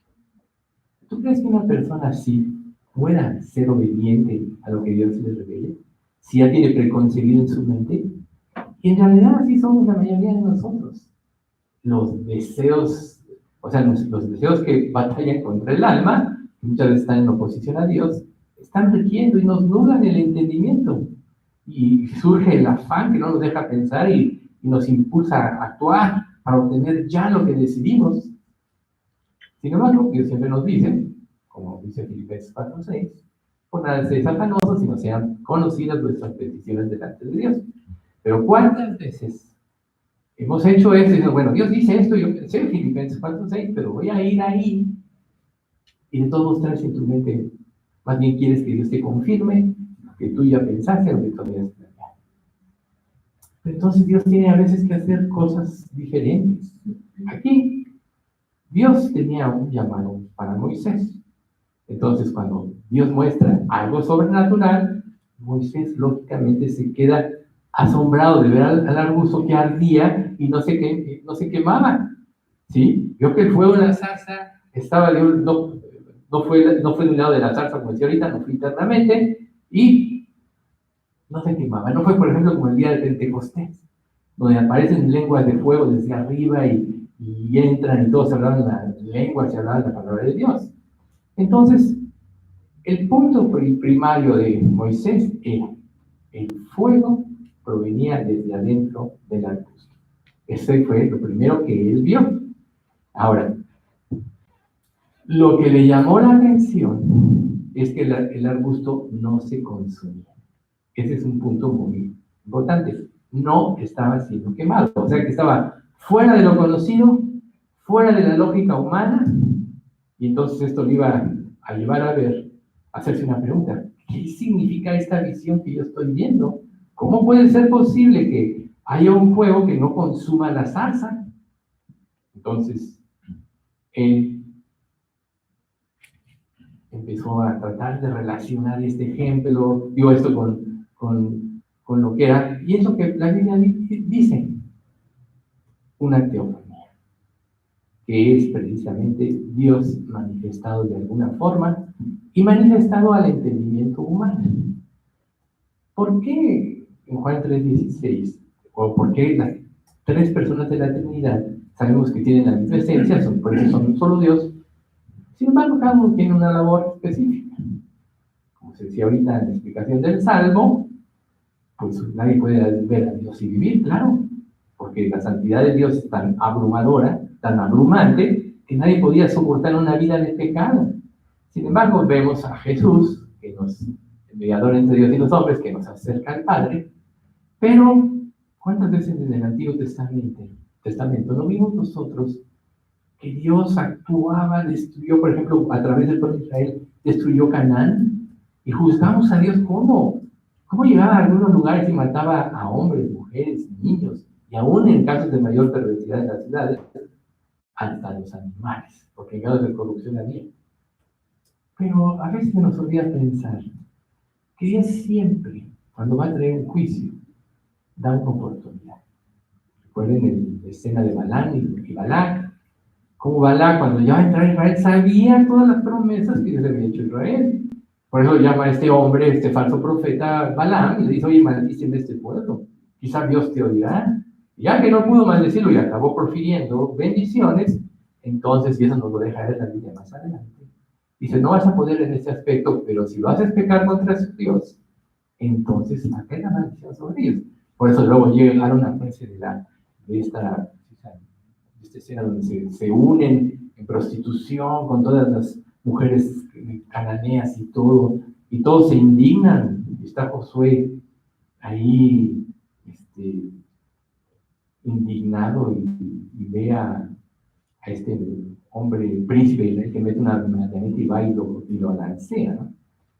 ¿Tú crees que una persona así pueda ser obediente a lo que Dios le revele? Si ya tiene preconcebido en su mente. Y en realidad así somos la mayoría de nosotros. Los deseos, o sea, los deseos que batallan contra el alma, que muchas veces están en oposición a Dios, están rigiendo y nos nublan el entendimiento. Y surge el afán que no nos deja pensar y nos impulsa a actuar para obtener ya lo que decidimos. Sin embargo, Dios siempre nos dice, como dice Filipenses 4:6, por nada seáis afanosos, sino sean conocidas vuestras peticiones delante de Dios. Pero ¿cuántas veces hemos hecho eso y dicho, bueno, Dios dice esto, yo pensé en Filipenses 4:6, pero voy a ir ahí y de todos traes en tu mente, más bien quieres que Dios te confirme lo que tú ya pensaste, lo que tú habías planeado. Entonces Dios tiene a veces que hacer cosas diferentes. Aquí, Dios tenía un llamado para Moisés. Entonces, cuando Dios muestra algo sobrenatural, Moisés lógicamente se queda asombrado de ver al arbusto que ardía y no se quemaba. ¿Sí? Vio que el fuego de la zarza estaba no fue de un lado de la zarza, como decía ahorita, no fue internamente, y no se quemaba. No fue, por ejemplo, como el día de Pentecostés, donde aparecen lenguas de fuego desde arriba y entran y todos hablaban la lengua, se hablaban la palabra de Dios. Entonces, el punto primario de Moisés era el fuego provenía desde adentro del arbusto. Ese fue lo primero que él vio. Ahora, lo que le llamó la atención es que el arbusto no se consumía. Ese es un punto muy importante. No estaba siendo quemado. O sea que estaba fuera de lo conocido, fuera de la lógica humana, y entonces esto le iba a llevar a hacerse una pregunta. ¿Qué significa esta visión que yo estoy viendo? ¿Cómo puede ser posible que haya un fuego que no consuma la zarza? Entonces, él empezó a tratar de relacionar este ejemplo, digo esto con lo que era, y es lo que la Biblia dice, una teofanía, que es precisamente Dios manifestado de alguna forma y manifestado al entendimiento humano. ¿Por qué en Juan 3:16, o por qué las tres personas de la Trinidad sabemos que tienen la misma esencia, por eso son un solo Dios? Sin embargo, cada uno tiene una labor específica. Como se decía ahorita en la explicación del Salmo, pues nadie puede ver a Dios y vivir, claro, porque la santidad de Dios es tan abrumadora, tan abrumante, que nadie podía soportar una vida de pecado. Sin embargo, vemos a Jesús, que nos, el mediador entre Dios y los hombres, que nos acerca al Padre, pero ¿cuántas veces en el Antiguo Testamento no vimos nosotros que Dios actuaba, destruyó, por ejemplo, a través del pueblo de Israel, destruyó Canaán, y juzgamos a Dios cómo llegaba a algunos lugares y mataba a hombres, mujeres, niños, y aún en casos de mayor perversidad en las ciudades, hasta los animales, porque en casos de corrupción había. Pero a veces nos olvida pensar que Dios siempre, cuando va a traer un juicio, da una oportunidad. Recuerden la escena de Balán y Balac, como Balá, cuando ya entró a Israel, sabía todas las promesas que Dios le había hecho a Israel. Por eso llama a este hombre, este falso profeta Balaam, y le dice, oye, maldicen este pueblo, quizá Dios te oirá. Y ya que no pudo maldecirlo y acabó profiriendo bendiciones, entonces, y eso nos lo deja en la Biblia más adelante, dice, no vas a poder en este aspecto, pero si lo haces pecar contra Dios, entonces cae la maldición sobre ellos. Por eso luego llegaron a frase de esta escena donde se unen en prostitución con todas las mujeres cananeas y todos se indignan. Está Josué ahí indignado y ve a este hombre, el príncipe, que mete una marioneta y va y lo alancea, ¿no?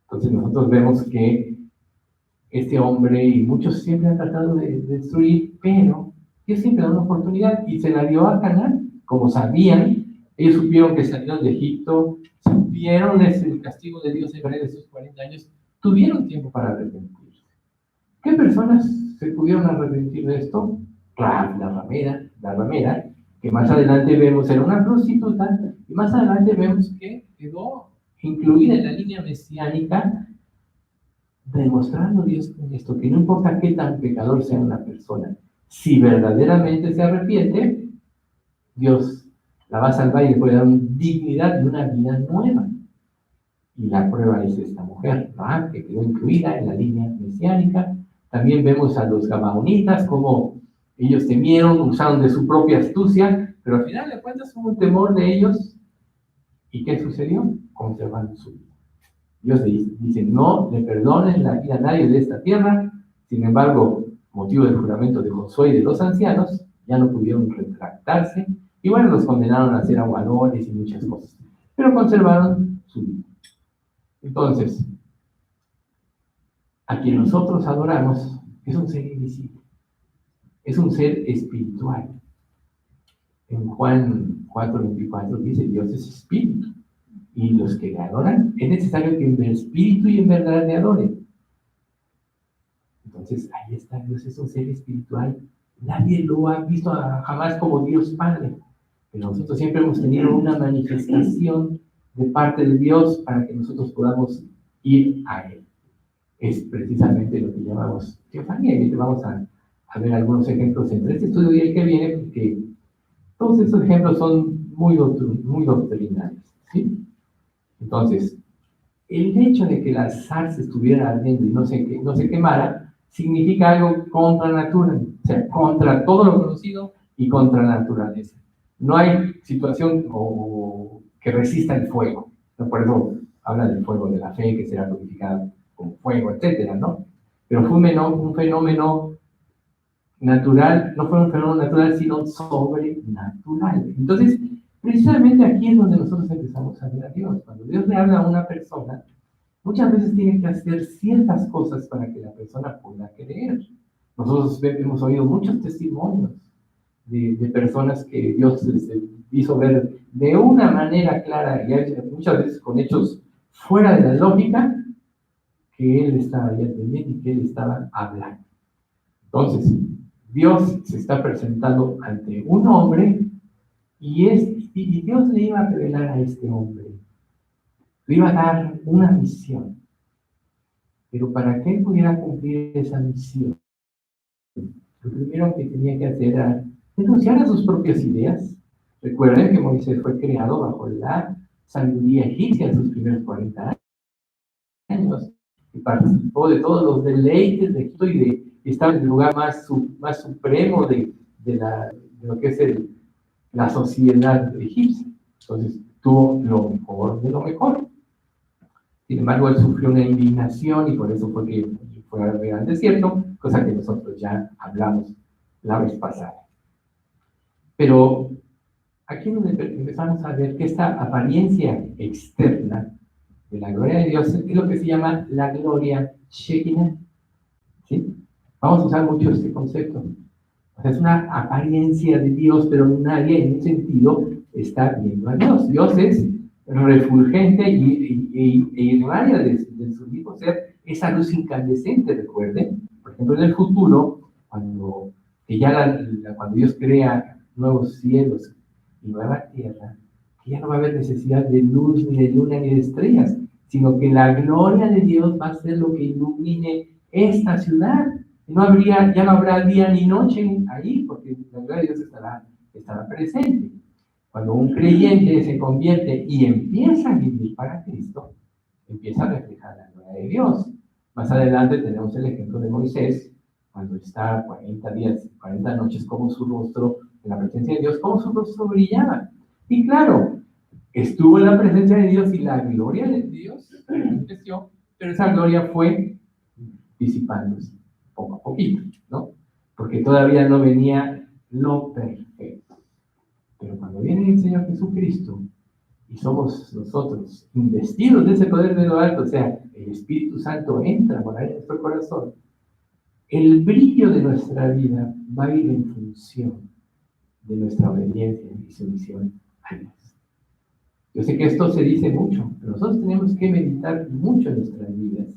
Entonces nosotros vemos que este hombre, y muchos siempre han tratado de destruir, pero Dios siempre da una oportunidad y se la dio a Canaán, como sabían. Ellos supieron que salieron de Egipto, supieron el castigo de Dios en Israel de esos 40 años, tuvieron tiempo para arrepentirse. ¿Qué personas se pudieron arrepentir de esto? Claro, la ramera, que más adelante vemos era una prostituta, y más adelante vemos que quedó incluida en la línea mesiánica, demostrando Dios con esto, que no importa qué tan pecador sea una persona, si verdaderamente se arrepiente, Dios la va a salvar y le puede dar una dignidad y una vida nueva. Y la prueba es esta mujer, ¿no? Que quedó incluida en la línea mesiánica. También vemos a los gabaonitas, como ellos temieron, usaron de su propia astucia, pero al final de cuentas hubo un temor de ellos. ¿Y qué sucedió? Conservaron su vida. Dios dice, no le perdonen la vida a nadie de esta tierra. Sin embargo, motivo del juramento de Josué y de los ancianos, ya no pudieron retractarse. Y bueno, los condenaron a ser aguadores y muchas cosas. Pero conservaron su vida. Entonces, a quien nosotros adoramos es un ser invisible. Es un ser espiritual. En Juan 4:24 dice, Dios es espíritu. Y los que le adoran, es necesario que en espíritu y en verdad le adoren. Entonces, ahí está, Dios es un ser espiritual. Nadie lo ha visto jamás como Dios Padre. Pero nosotros siempre hemos tenido una manifestación de parte de Dios para que nosotros podamos ir a Él. Es precisamente lo que llamamos teofanía. Y vamos a ver algunos ejemplos entre este estudio y el que viene, porque todos estos ejemplos son muy doctrinales, ¿sí? Entonces, el hecho de que la zarza estuviera ardiendo y no se quemara, significa algo contra natura, o sea, contra todo lo conocido y contra la naturaleza. No hay situación que resista el fuego. ¿No? Por eso habla del fuego de la fe, que será purificado con fuego, etcétera, ¿no? Pero fue un fenómeno natural, no fue un fenómeno natural, sino sobrenatural. Entonces, precisamente aquí es donde nosotros empezamos a ver a Dios. Cuando Dios le habla a una persona, muchas veces tiene que hacer ciertas cosas para que la persona pueda creer. Nosotros hemos oído muchos testimonios de personas que Dios les hizo ver de una manera clara, y muchas veces con hechos fuera de la lógica, que Él estaba ahí atendiendo y que Él estaba hablando. Entonces, Dios se está presentando ante un hombre y Dios le iba a revelar a este hombre, le iba a dar una misión. Pero para que él pudiera cumplir esa misión, lo primero que tenía que hacer era renunciar a sus propias ideas. Recuerden que Moisés fue creado bajo la sabiduría egipcia en sus primeros 40 años y participó de todos los deleites de Egipto y estaba en el lugar más supremo de lo que es la sociedad egipcia. Entonces tuvo lo mejor de lo mejor. Sin embargo, él sufrió una indignación y por eso fue que fue al desierto, cosa que nosotros ya hablamos la vez pasada. Pero aquí es donde empezamos a ver que esta apariencia externa de la gloria de Dios es lo que se llama la gloria Shekinah. ¿Sí? Vamos a usar mucho este concepto. O sea, es una apariencia de Dios, pero nadie en un sentido está viendo a Dios. Dios es refulgente e irradia de su mismo ser esa luz incandescente, recuerden. Por ejemplo, en el futuro, cuando Dios crea nuevos cielos y nueva tierra, que ya no va a haber necesidad de luz, ni de luna, ni de estrellas, sino que la gloria de Dios va a ser lo que ilumine esta ciudad. Ya no habrá día ni noche ahí, porque la gloria de Dios estará presente. Cuando un creyente se convierte y empieza a vivir para Cristo, empieza a reflejar la gloria de Dios. Más adelante tenemos el ejemplo de Moisés, cuando está 40 días, 40 noches, como su rostro, en la presencia de Dios, como su rostro brillaba. Y claro, estuvo en la presencia de Dios y la gloria de Dios se manifestó, pero esa gloria fue disipándose poco a poquito, ¿no? Porque todavía no venía lo perfecto. Pero cuando viene el Señor Jesucristo y somos nosotros investidos de ese poder de lo alto, o sea, el Espíritu Santo entra a morar en nuestro corazón, el brillo de nuestra vida va a ir en función de nuestra obediencia y sumisión a Dios. Yo sé que esto se dice mucho, pero nosotros tenemos que meditar mucho en nuestras vidas.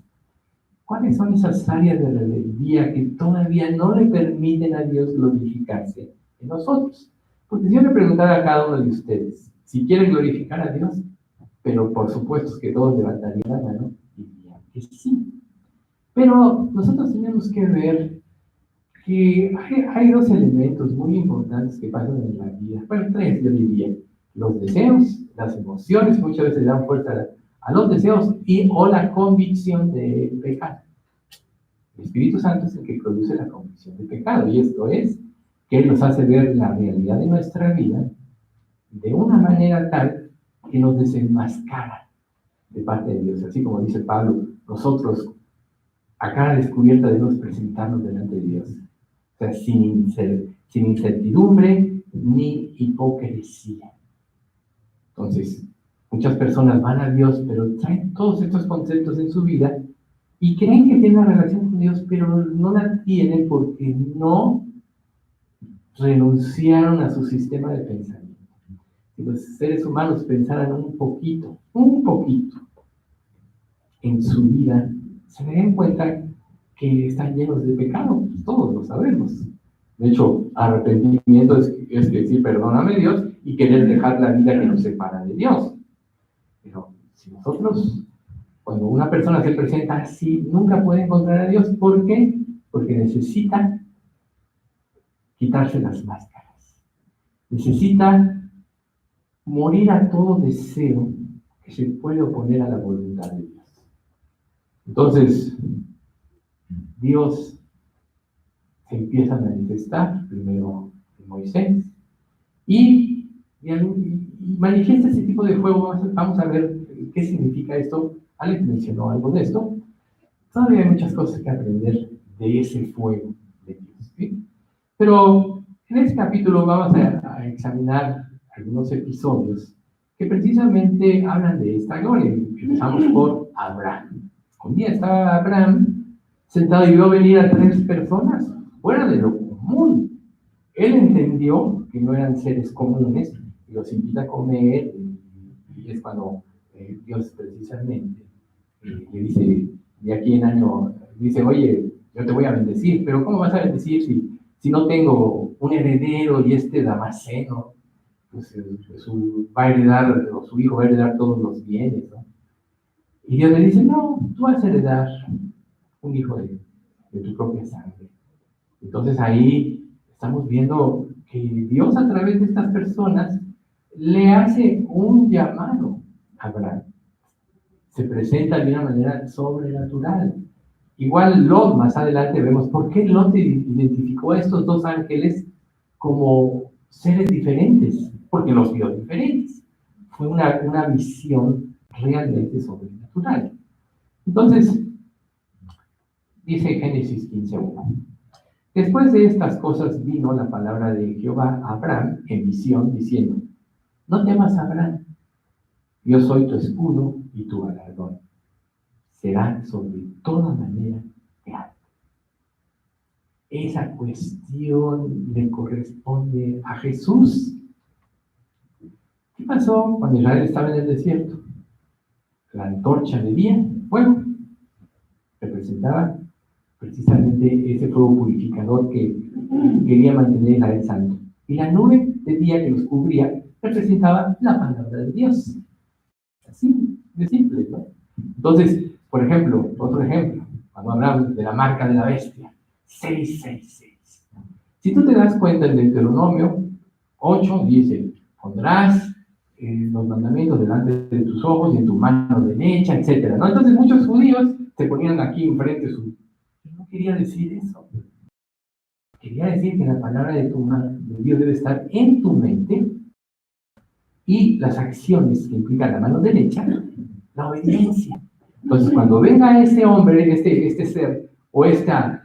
¿Cuáles son esas áreas de rebeldía que todavía no le permiten a Dios glorificarse en nosotros? Porque si yo le preguntara a cada uno de ustedes si quieren glorificar a Dios, pero por supuesto que todos levantarían la mano y dirían que sí. Pero nosotros tenemos que ver que hay dos elementos muy importantes que pasan en la vida. Bueno, tres, yo diría. Los deseos, las emociones, muchas veces dan fuerza a los deseos o la convicción de pecado. El Espíritu Santo es el que produce la convicción de pecado, y esto es que Él nos hace ver la realidad de nuestra vida de una manera tal que nos desenmascara de parte de Dios. Así como dice Pablo, nosotros a cara descubierta debemos presentarnos delante de Dios. O sea, sin incertidumbre ni hipocresía. Entonces, muchas personas van a Dios, pero traen todos estos conceptos en su vida y creen que tienen una relación con Dios, pero no la tienen porque no renunciaron a su sistema de pensamiento. Si los seres humanos pensaran un poquito en su vida, se darían cuenta que están llenos de pecado. Todos lo sabemos. De hecho, arrepentimiento es decir, perdóname Dios, y querer dejar la vida que nos separa de Dios. Pero si nosotros, cuando una persona se presenta así, nunca puede encontrar a Dios. ¿Por qué? Porque necesita quitarse las máscaras. Necesita morir a todo deseo que se puede oponer a la voluntad de Dios. Entonces, Dios se empieza a manifestar, primero en Moisés, y manifiesta ese tipo de fuego. Vamos a ver qué significa esto. Alex mencionó algo de esto. Todavía hay muchas cosas que aprender de ese fuego de Dios, ¿sí? Pero en este capítulo vamos a examinar algunos episodios que precisamente hablan de esta gloria. Empezamos por Abraham. Un día estaba Abraham sentado y vio venir a 3 personas fuera de lo común. Él entendió que no eran seres comunes y los invita a comer, y es cuando Dios precisamente le dice, de aquí en año, dice, oye, yo te voy a bendecir, pero ¿cómo vas a bendecir si no tengo un heredero y este Damaseno, pues va a heredar, o su hijo va a heredar todos los bienes, ¿no? Y Dios le dice, no, tú vas a heredar un hijo de tu propia sangre. Entonces ahí estamos viendo que Dios a través de estas personas le hace un llamado a Abraham. Se presenta de una manera sobrenatural. Igual Lot, más adelante vemos por qué Lot identificó a estos 2 ángeles como seres diferentes, porque los vio diferentes. Fue una visión realmente sobrenatural. Entonces, dice Génesis 15:1. Después de estas cosas vino la palabra de Jehová a Abraham en visión, diciendo, no temas, Abraham, yo soy tu escudo y tu galardón. Será sobre toda manera grande. Esa cuestión le corresponde a Jesús. ¿Qué pasó cuando Israel estaba en el desierto? La antorcha de día, fuego, representaba precisamente ese fuego purificador que quería mantener a Israel santo. Y la nube de día que los cubría representaba la palabra de Dios. Así de simple, ¿no? Entonces, por ejemplo, otro ejemplo, cuando hablamos de la marca de la bestia, 666. Si tú te das cuenta en Deuteronomio 8, dice, pondrás los mandamientos delante de tus ojos y en tu mano derecha, etcétera, ¿no? Entonces muchos judíos se ponían aquí enfrente su... No quería decir eso. Quería decir que la palabra de Dios debe estar en tu mente y las acciones que implican la mano derecha, la obediencia. Entonces, cuando venga este hombre, este ser, o esta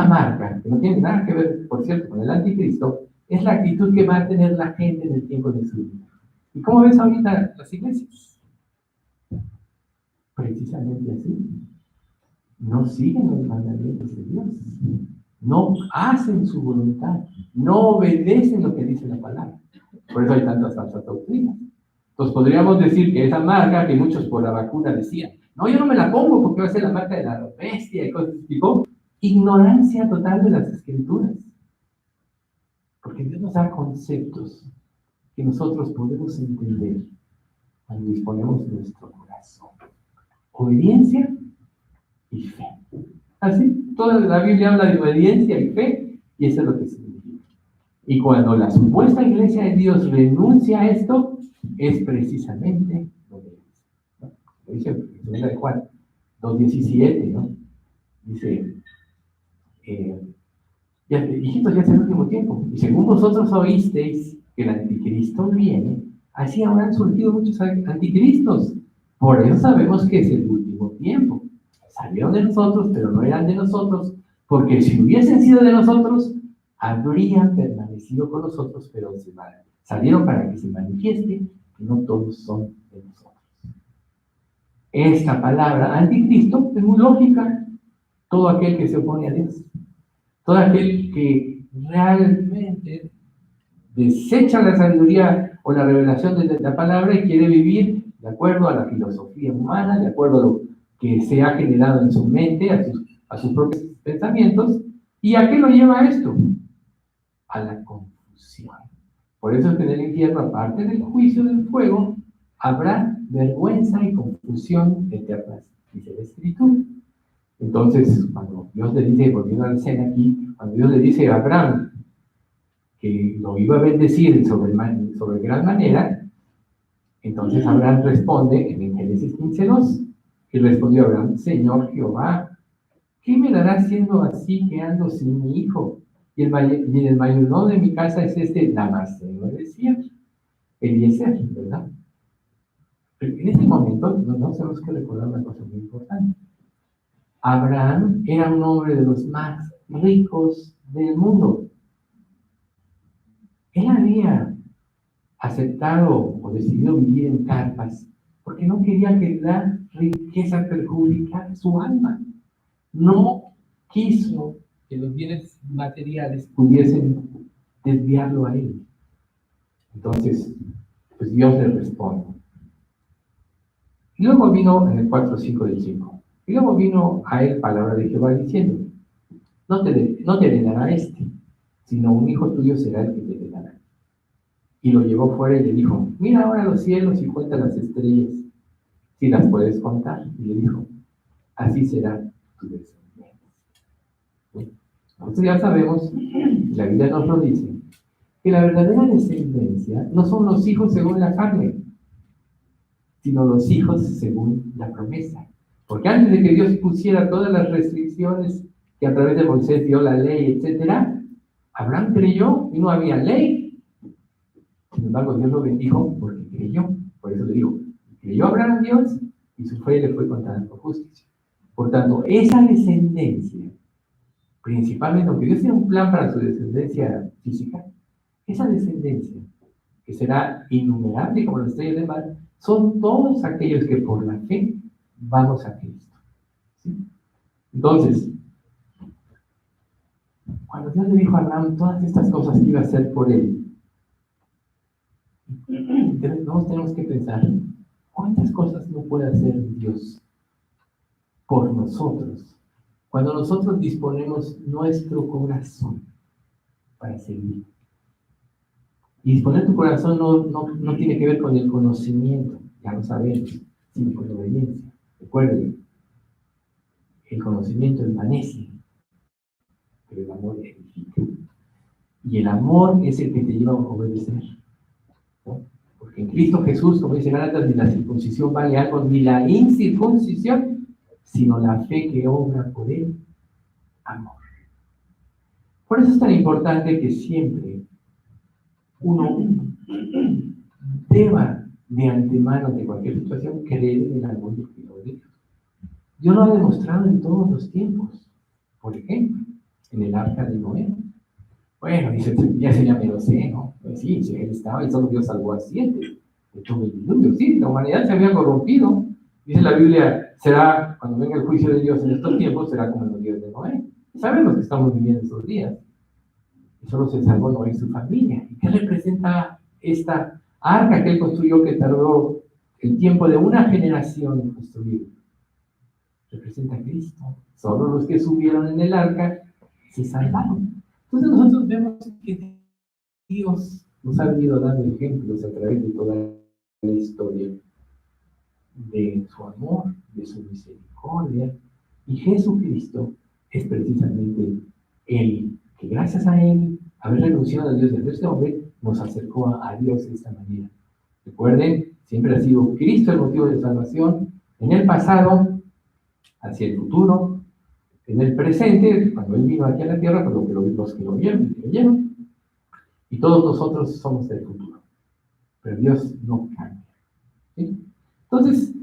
marca, que no tiene nada que ver, por cierto, con el anticristo, es la actitud que va a tener la gente en el tiempo de su vida. ¿Y cómo ves ahorita las iglesias? Precisamente así. No siguen los mandamientos de Dios. No hacen su voluntad. No obedecen lo que dice la palabra. Por eso hay tantas falsas doctrinas. Entonces podríamos decir que esa marca que muchos por la vacuna decían, no, yo no me la pongo porque va a ser la marca de la bestia y cosas de ese tipo. Ignorancia total de las escrituras. Porque Dios nos da conceptos que nosotros podemos entender cuando disponemos de nuestro corazón. Obediencia y fe. Así, toda la Biblia habla de obediencia y fe, y eso es lo que significa. Y cuando la supuesta iglesia de Dios renuncia a esto, es precisamente lo que dice, ¿no? Lo dice en 2 de Juan 2:17, ¿no? Dice, hijitos, ya es el último tiempo, y según vosotros oísteis que el anticristo viene, así habrán surgido muchos anticristos. Por eso sabemos que es el último tiempo. Salieron de nosotros, pero no eran de nosotros, porque si hubiesen sido de nosotros, habrían permanecido con nosotros, pero salieron para que se manifieste que no todos son de nosotros. Esta palabra anticristo es muy lógica. Todo aquel que se opone a Dios, todo aquel que realmente desecha la sabiduría o la revelación de la palabra y quiere vivir de acuerdo a la filosofía humana, de acuerdo a lo que se ha generado en su mente, a sus propios pensamientos. ¿Y a qué lo lleva esto? A la confusión. Por eso es que en el infierno, aparte del juicio del fuego, habrá vergüenza y confusión eternas, dice la Escritura. Entonces, cuando Dios le dice, volviendo a la escena aquí, cuando Dios le dice a Abraham que lo iba a bendecir sobre gran manera, entonces Abraham responde en Génesis 15:2, y respondió Abraham, Señor Jehová, ¿qué me darás siendo así que ando sin mi hijo? Y el mayordomo de mi casa es Damaseno, decía Eliezer, ¿verdad? Pero en este momento no tenemos que recordar una cosa muy importante. Abraham era un hombre de los más ricos del mundo. Él había aceptado o decidido vivir en carpas porque no quería que la riqueza perjudicara su alma. No quiso que los bienes materiales pudiesen desviarlo a él. Entonces, pues Dios le responde. Y luego vino en el 4:5 del 5. Y luego vino a él palabra de Jehová diciendo, no te heredará sino un hijo tuyo será el que te heredará. Y lo llevó fuera y le dijo, mira ahora los cielos y cuenta las estrellas, si las puedes contar. Y le dijo, así será tu descendencia. Nosotros ya sabemos, la Biblia nos lo dice, que la verdadera descendencia no son los hijos según la carne, sino los hijos según la promesa. Porque antes de que Dios pusiera todas las restricciones que a través de Moisés dio la ley, etc., Abraham creyó y no había ley. Sin embargo, Dios lo bendijo porque creyó. Por eso le digo, creyó Abraham a Dios y su fe le fue contada por justicia. Por tanto, esa descendencia, principalmente, aunque Dios tiene un plan para su descendencia física, esa descendencia, que será innumerable como las estrellas del mar, son todos aquellos que por la fe vamos a Cristo. ¿Sí? Entonces, cuando Dios le dijo a Abraham todas estas cosas que iba a hacer por él, tenemos que pensar, ¿cuántas cosas no puede hacer Dios por nosotros cuando nosotros disponemos nuestro corazón para seguir? Y disponer tu corazón no tiene que ver con el conocimiento, ya lo sabemos, sino con la obediencia. Recuerden, el conocimiento envanece, pero el amor edifica. Y el amor es el que te lleva a obedecer, ¿no? Porque en Cristo Jesús, como dice Gálatas, ni la circuncisión vale algo, ni la incircuncisión, sino la fe que obra por el amor. Por eso es tan importante que siempre uno deba de antemano de cualquier situación creer en el amor y el cuidado de Dios. Dios lo ha demostrado en todos los tiempos. Por ejemplo, en el arca de Noé. Bueno, dice, ya me lo sé, ¿no? Pues sí, él estaba y solo Dios salvó a 7. De hecho, el diluvio, sí, la humanidad se había corrompido. Dice la Biblia, será, cuando venga el juicio de Dios en estos tiempos, será como en los días de Noé. Sabemos que estamos viviendo esos días. Y solo se salvó Noé y su familia. ¿Y qué representa esta arca que él construyó que tardó el tiempo de una generación en construir? Representa a Cristo. Solo los que subieron en el arca se salvaron. Entonces nosotros vemos que Dios nos ha venido dando ejemplos a través de toda la historia de su amor, de su misericordia, y Jesucristo es precisamente el que gracias a él, haber renunciado a Dios y hacerse hombre, nos acercó a Dios de esta manera. Recuerden, siempre ha sido Cristo el motivo de salvación, en el pasado, hacia el futuro, en el presente, cuando él vino aquí a la tierra, pero los que lo vieron y creyeron, y todos nosotros somos del futuro. Pero Dios no cambia, ¿sí? Entonces,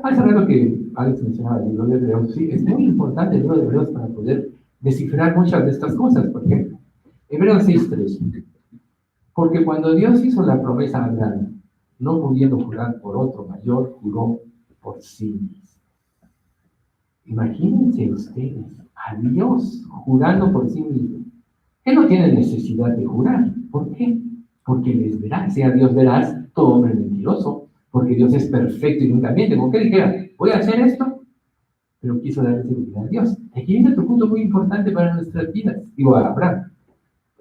hace rato que Alex mencionaba el libro de Hebreos, sí, es muy importante el libro de Hebreos para poder descifrar muchas de estas cosas. Por ejemplo, Hebreos 6:3. Porque cuando Dios hizo la promesa a Abraham, no pudiendo jurar por otro mayor, juró por sí mismo. Imagínense ustedes a Dios jurando por sí mismo. Él no tiene necesidad de jurar. ¿Por qué? Porque Él es veraz. Sea Dios veraz, todo hombre mentiroso. Porque Dios es perfecto y nunca miente. Como que dijera, voy a hacer esto, pero quiso darle seguridad a Dios. Aquí viene otro punto muy importante para nuestras vidas. Digo, a Abraham.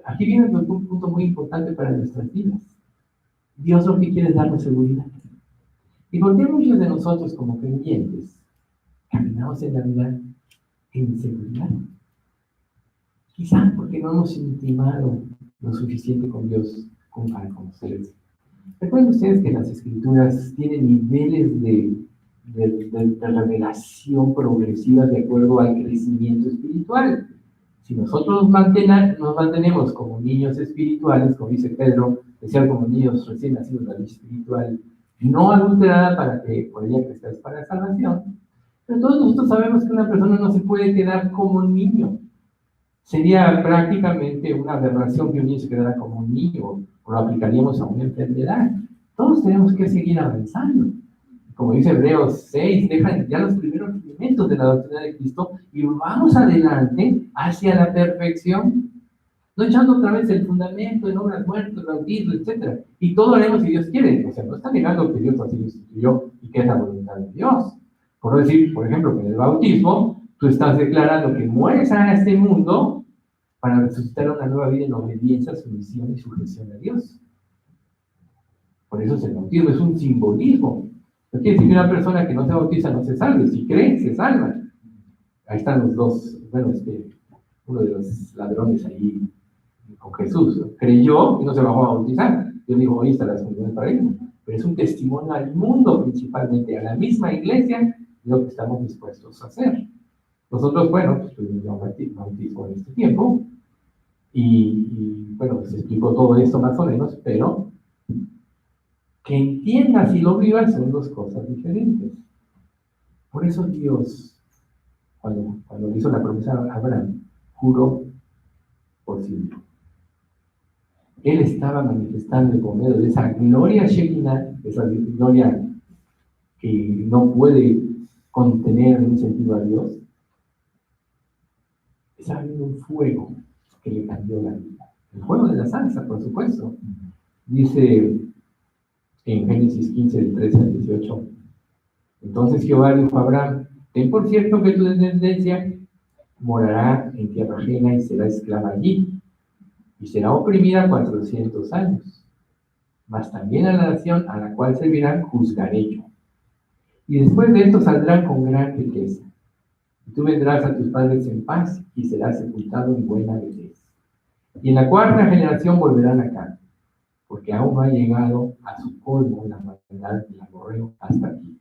Aquí viene otro punto muy importante para nuestras vidas. Dios lo que quiere es darnos seguridad. ¿Y por qué muchos de nosotros como creyentes caminamos en la vida en inseguridad? Quizá porque no hemos intimado lo suficiente con Dios como para conocerlo. Recuerden ustedes que las Escrituras tienen niveles de revelación progresiva de acuerdo al crecimiento espiritual. Si nosotros nos mantenemos como niños espirituales, como dice Pedro, decía como niños recién nacidos de la vida espiritual, no adulterada para que por ella crezcáis para la salvación, pero todos nosotros sabemos que una persona no se puede quedar como un niño. Sería prácticamente una aberración que un niño se quedara como un niño, o lo aplicaríamos a una enfermedad. Todos tenemos que seguir avanzando. Como dice Hebreos 6, dejan ya los primeros elementos de la doctrina de Cristo y vamos adelante hacia la perfección, no echando otra vez el fundamento en obras muertas, bautismo, etc. Y todo haremos si Dios quiere. O sea, no está negando que Dios así lo instituyó y que es la voluntad de Dios. Por no decir, por ejemplo, que en el bautismo tú estás declarando que mueres a este mundo para resucitar una nueva vida en obediencia, sumisión y sujeción a Dios. Por eso el bautismo es un simbolismo. No quiere decir que una persona que no se bautiza no se salve. Si cree, se salva. Ahí están los dos. Bueno, uno de los ladrones ahí con Jesús creyó y no se bajó a bautizar. Yo digo, ahí está la solución para ello. Pero es un testimonio al mundo, principalmente a la misma iglesia, lo que estamos dispuestos a hacer. Nosotros, bueno, pues tuvimos bautismo en este tiempo y bueno, se explicó todo esto más o menos, pero que entiendas y lo vivas son dos cosas diferentes. Por eso Dios, cuando le hizo la promesa a Abraham, juró por sí mismo. Él estaba manifestando por medio de esa gloria Shekinah, esa gloria que no puede contener en un sentido a Dios, estaba viendo un fuego que le cambió la vida. El fuego de la salsa, por supuesto. Dice en Génesis 15, del 13 al 18. Entonces Jehová dijo a Abraham, ten por cierto que tu descendencia morará en tierra ajena y será esclava allí, y será oprimida 400 años. mas también a la nación a la cual servirán juzgaré yo. Y después de esto saldrán con gran riqueza. Y tú vendrás a tus padres en paz y serás sepultado en buena vejez. Y en la cuarta generación volverán acá, porque aún no ha llegado a su colmo la maldad del amorreo hasta aquí.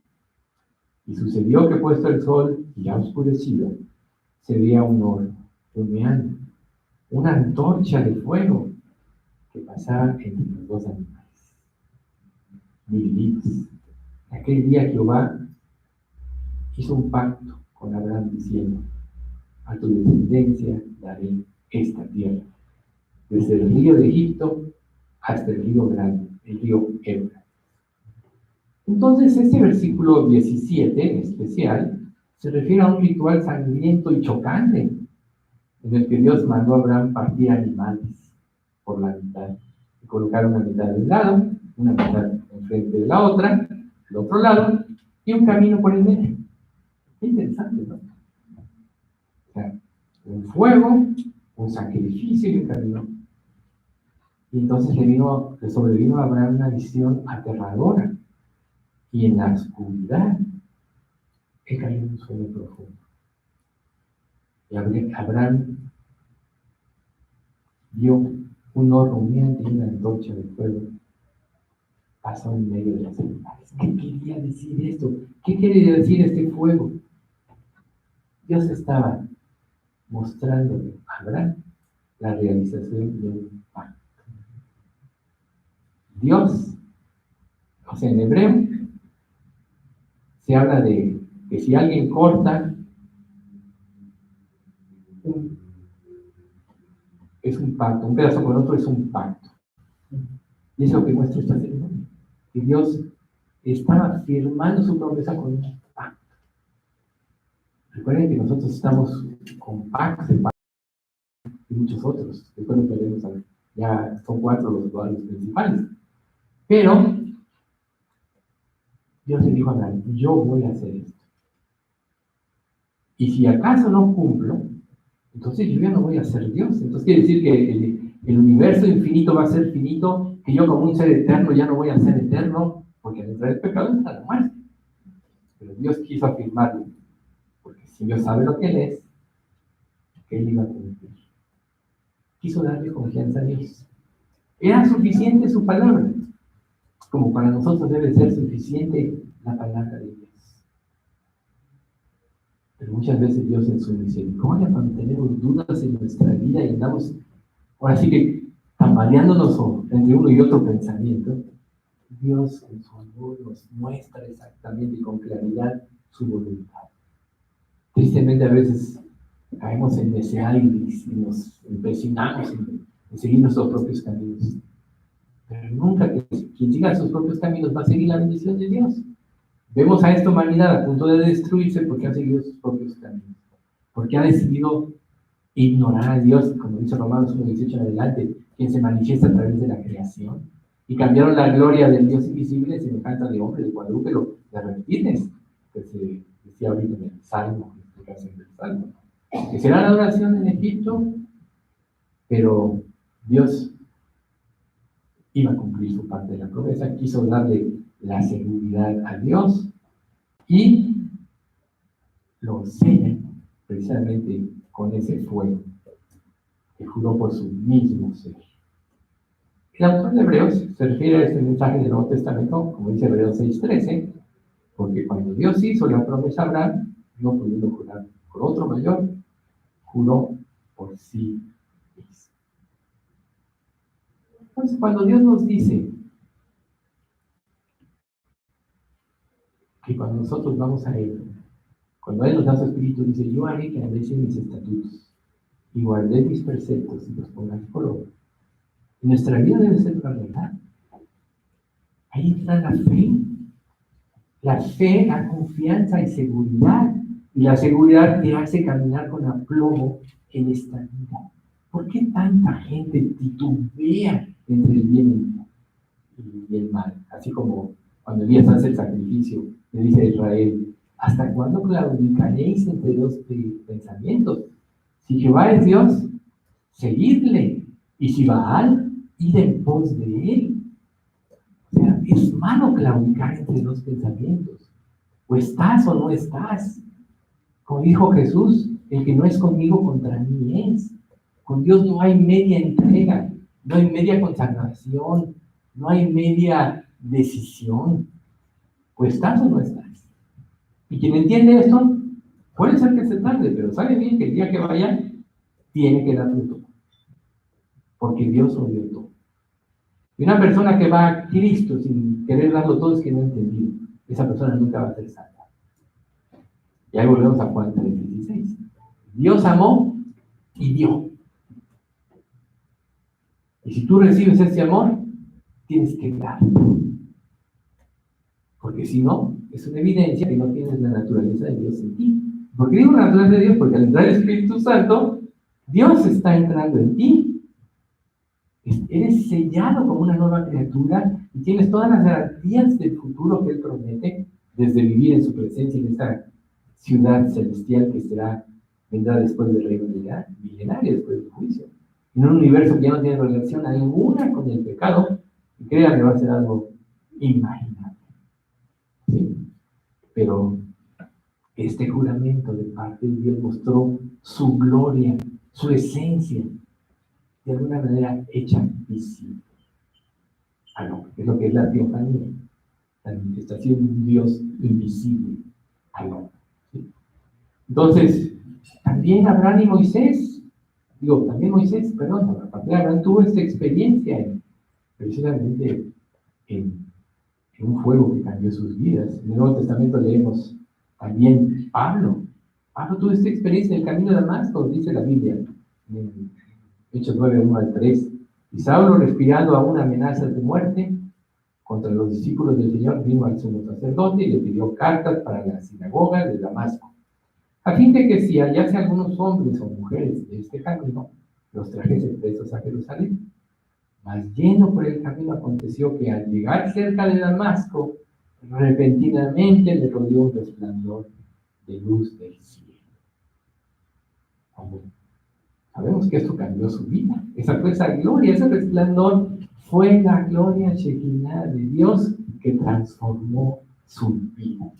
Y sucedió que puesto el sol y ya oscurecido, se veía un horno humeante, una antorcha de fuego que pasaba entre los dos animales, divididos. Aquel día Jehová hizo un pacto con Abraham diciendo: a tu descendencia daré esta tierra, desde el río de Egipto hasta el río grande, el río Éufrates. Entonces, este versículo 17 en especial se refiere a un ritual sangriento y chocante, en el que Dios mandó a Abraham partir animales por la mitad, y colocar una mitad de un lado, una mitad enfrente de la otra, el otro lado, y un camino por el medio. Qué interesante, ¿no? O sea, un fuego, un sacrificio y un camino. Y entonces le sobrevino a Abraham una visión aterradora. Y en la oscuridad he caído en un sueño profundo. Y Abraham vio un horno humeante y una antorcha de fuego. Pasó en medio de los animales. ¿Qué quería decir esto? ¿Qué quiere decir este fuego? Dios estaba mostrándole a Abraham la realización de un pacto. Dios, o sea, en hebreo, se habla de que si alguien corta, es un pacto, un pedazo con otro es un pacto. Y eso es lo que muestra esta ceremonia, que Dios estaba firmando su promesa con un pacto. Recuerden que nosotros estamos con pactos y muchos otros. Después nos veremos, ya son 4 los lugares principales. Pero Dios le dijo a Abraham: yo voy a hacer esto. Y si acaso no cumplo, entonces yo ya no voy a ser Dios. Entonces quiere decir que el universo infinito va a ser finito, que yo como un ser eterno ya no voy a ser eterno, porque al entrar el pecado entra la muerte. Pero Dios quiso afirmarlo, porque si Dios sabe lo que Él es, que Él iba a cumplir. Quiso darle confianza a Dios. Era suficiente su palabra, como para nosotros debe ser suficiente la palabra de Dios. Pero muchas veces Dios en su misericordia, cuando tenemos dudas en nuestra vida y andamos, ahora sí que tambaleándonos entre uno y otro pensamiento, Dios en su amor nos muestra exactamente y con claridad su voluntad. Tristemente a veces caemos en ese aire y nos empecinamos en seguir nuestros propios caminos. Pero nunca quien siga sus propios caminos va a seguir la bendición de Dios. Vemos a esta humanidad a punto de destruirse porque ha seguido sus propios caminos, porque ha decidido ignorar a Dios, como dice Romanos 1:18 en adelante, quien se manifiesta a través de la creación, y cambiaron la gloria del Dios invisible en semejanza de hombre, de cuadrúpedo, de reptiles, que se decía ahorita en el Salmo, que será la adoración en Egipto, pero Dios iba a cumplir su parte de la promesa, quiso darle la seguridad a Dios y lo sella precisamente con ese fuego que juró por su mismo ser. El autor de Hebreos se refiere a este mensaje del Nuevo Testamento, como dice Hebreos 6:13, porque cuando Dios hizo la promesa a Abraham, no pudiendo jurar por otro mayor, juró por sí mismo. Entonces, cuando Dios nos dice que cuando nosotros vamos a Él, cuando Él nos da su Espíritu, dice: yo haré que andéis en mis estatutos y guardéis mis preceptos y los pongáis por obra. Nuestra vida debe ser una verdad. Ahí está la fe, la confianza y seguridad. Y la seguridad te hace caminar con aplomo en esta vida. ¿Por qué tanta gente titubea entre el bien y el mal? Así como cuando Elías hace el sacrificio, le dice a Israel: ¿hasta cuándo claudicaréis entre dos pensamientos? Si Jehová es Dios, seguidle, y si Baal, id en pos de él. O sea, es malo claudicar entre dos pensamientos. O estás o no estás. Como dijo Jesús, el que no es conmigo contra mí es. Con Dios no hay media entrega, no hay media consagración, no hay media decisión. O estás o no estás. Y quien entiende esto, puede ser que se tarde, pero sabe bien que el día que vaya, tiene que dar fruto. Porque Dios lo dio todo. Y una persona que va a Cristo sin querer darlo todo es que no ha entendido. Esa persona nunca va a ser salva. Y ahí volvemos a Juan 3:16. Dios amó y dio. Y si tú recibes ese amor, tienes que dar. Porque si no, es una evidencia que no tienes la naturaleza de Dios en ti. ¿Por qué digo la naturaleza de Dios? Porque al entrar el Espíritu Santo, Dios está entrando en ti. Eres sellado como una nueva criatura y tienes todas las garantías del futuro que Él promete desde vivir en su presencia en esta ciudad celestial que vendrá después del reino milenario, después del juicio. En un universo que ya no tiene relación alguna con el pecado, y créanme, va a ser algo inimaginable. ¿Sí? Pero este juramento de parte de Dios mostró su gloria, su esencia, de alguna manera hecha visible. Es lo que es la teofanía, la manifestación de un Dios invisible al hombre. ¿Sí? Entonces, también Abraham y Moisés, Abraham tuvo esta experiencia precisamente en un fuego que cambió sus vidas. En el Nuevo Testamento leemos también Pablo tuvo esta experiencia en el camino de Damasco, dice la Biblia, en Hechos 9:1-3. Y Saulo, respirando aún amenazas de muerte contra los discípulos del Señor, vino al sumo sacerdote y le pidió cartas para la sinagoga de Damasco, a fin de que si hallase algunos hombres o mujeres de este camino, los trajese presos a Jerusalén. Mas yendo por el camino, aconteció que al llegar cerca de Damasco, repentinamente le rodeó un resplandor de luz del cielo. Amén. Sabemos que esto cambió su vida. Esa fue esa gloria, ese resplandor fue la gloria Shekinah de Dios que transformó su vida.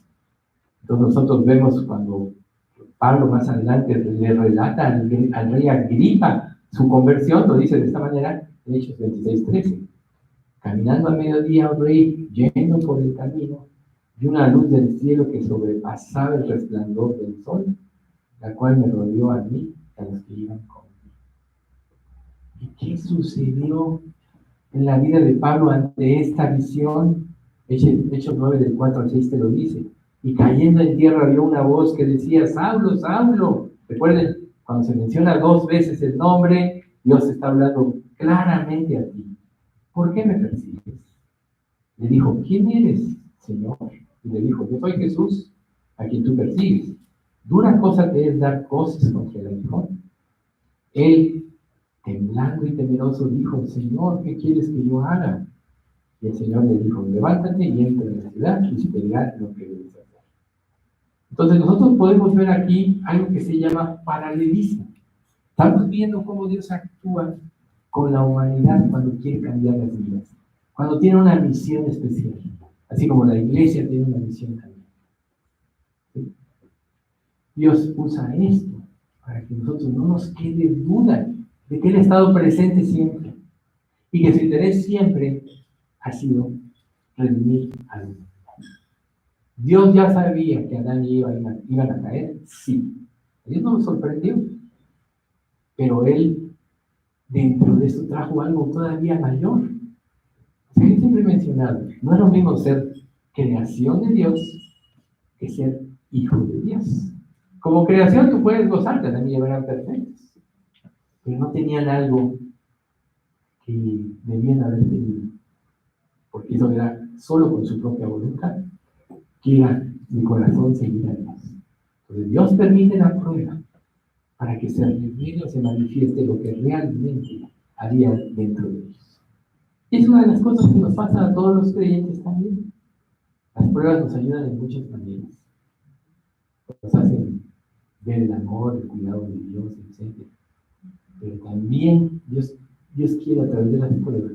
Entonces nosotros vemos cuando Pablo más adelante le relata al rey Agripa su conversión, lo dice de esta manera en Hechos 26:13. Caminando a mediodía, oh rey, yendo por el camino, vi una luz del cielo que sobrepasaba el resplandor del sol, la cual me rodeó a mí y a los que iban conmigo. ¿Y qué sucedió en la vida de Pablo ante esta visión? Hechos 9:4-6 te lo dice. Y cayendo en tierra vio una voz que decía: Saulo, Saulo. Recuerden, cuando se menciona 2 veces el nombre, Dios está hablando claramente a ti. ¿Por qué me persigues? Le dijo: ¿quién eres, Señor? Y le dijo: yo soy Jesús, a quien tú persigues. Dura cosa te es dar cosas contra el aguijón. Él, temblando y temeroso, dijo: Señor, ¿qué quieres que yo haga? Y el Señor le dijo: levántate y entra en la ciudad y se te dirá lo que debes hacer. Entonces nosotros podemos ver aquí algo que se llama paralelismo. Estamos viendo cómo Dios actúa con la humanidad cuando quiere cambiar las vidas, cuando tiene una misión especial, así como la iglesia tiene una misión también. ¿Sí? Dios usa esto para que nosotros no nos quede duda de que Él ha estado presente siempre y que su interés siempre ha sido redimir al mundo. Dios ya sabía que Adán y Eva iban a caer, sí. A Dios no nos sorprendió, pero Él dentro de eso trajo algo todavía mayor. Yo siempre he mencionado, no es lo mismo ser creación de Dios que ser hijo de Dios. Como creación tú puedes gozarte, Adán y Eva eran perfectos, pero no tenían algo que debían haber tenido, porque eso era solo con su propia voluntad, que era mi corazón seguir a Dios. Entonces Dios permite la prueba para que se revele o se manifieste lo que realmente haría dentro de ellos. Y es una de las cosas que nos pasa a todos los creyentes también. Las pruebas nos ayudan en muchas maneras. Nos hacen ver el amor, el cuidado de Dios, etc. Pero también Dios quiere a través de las pruebas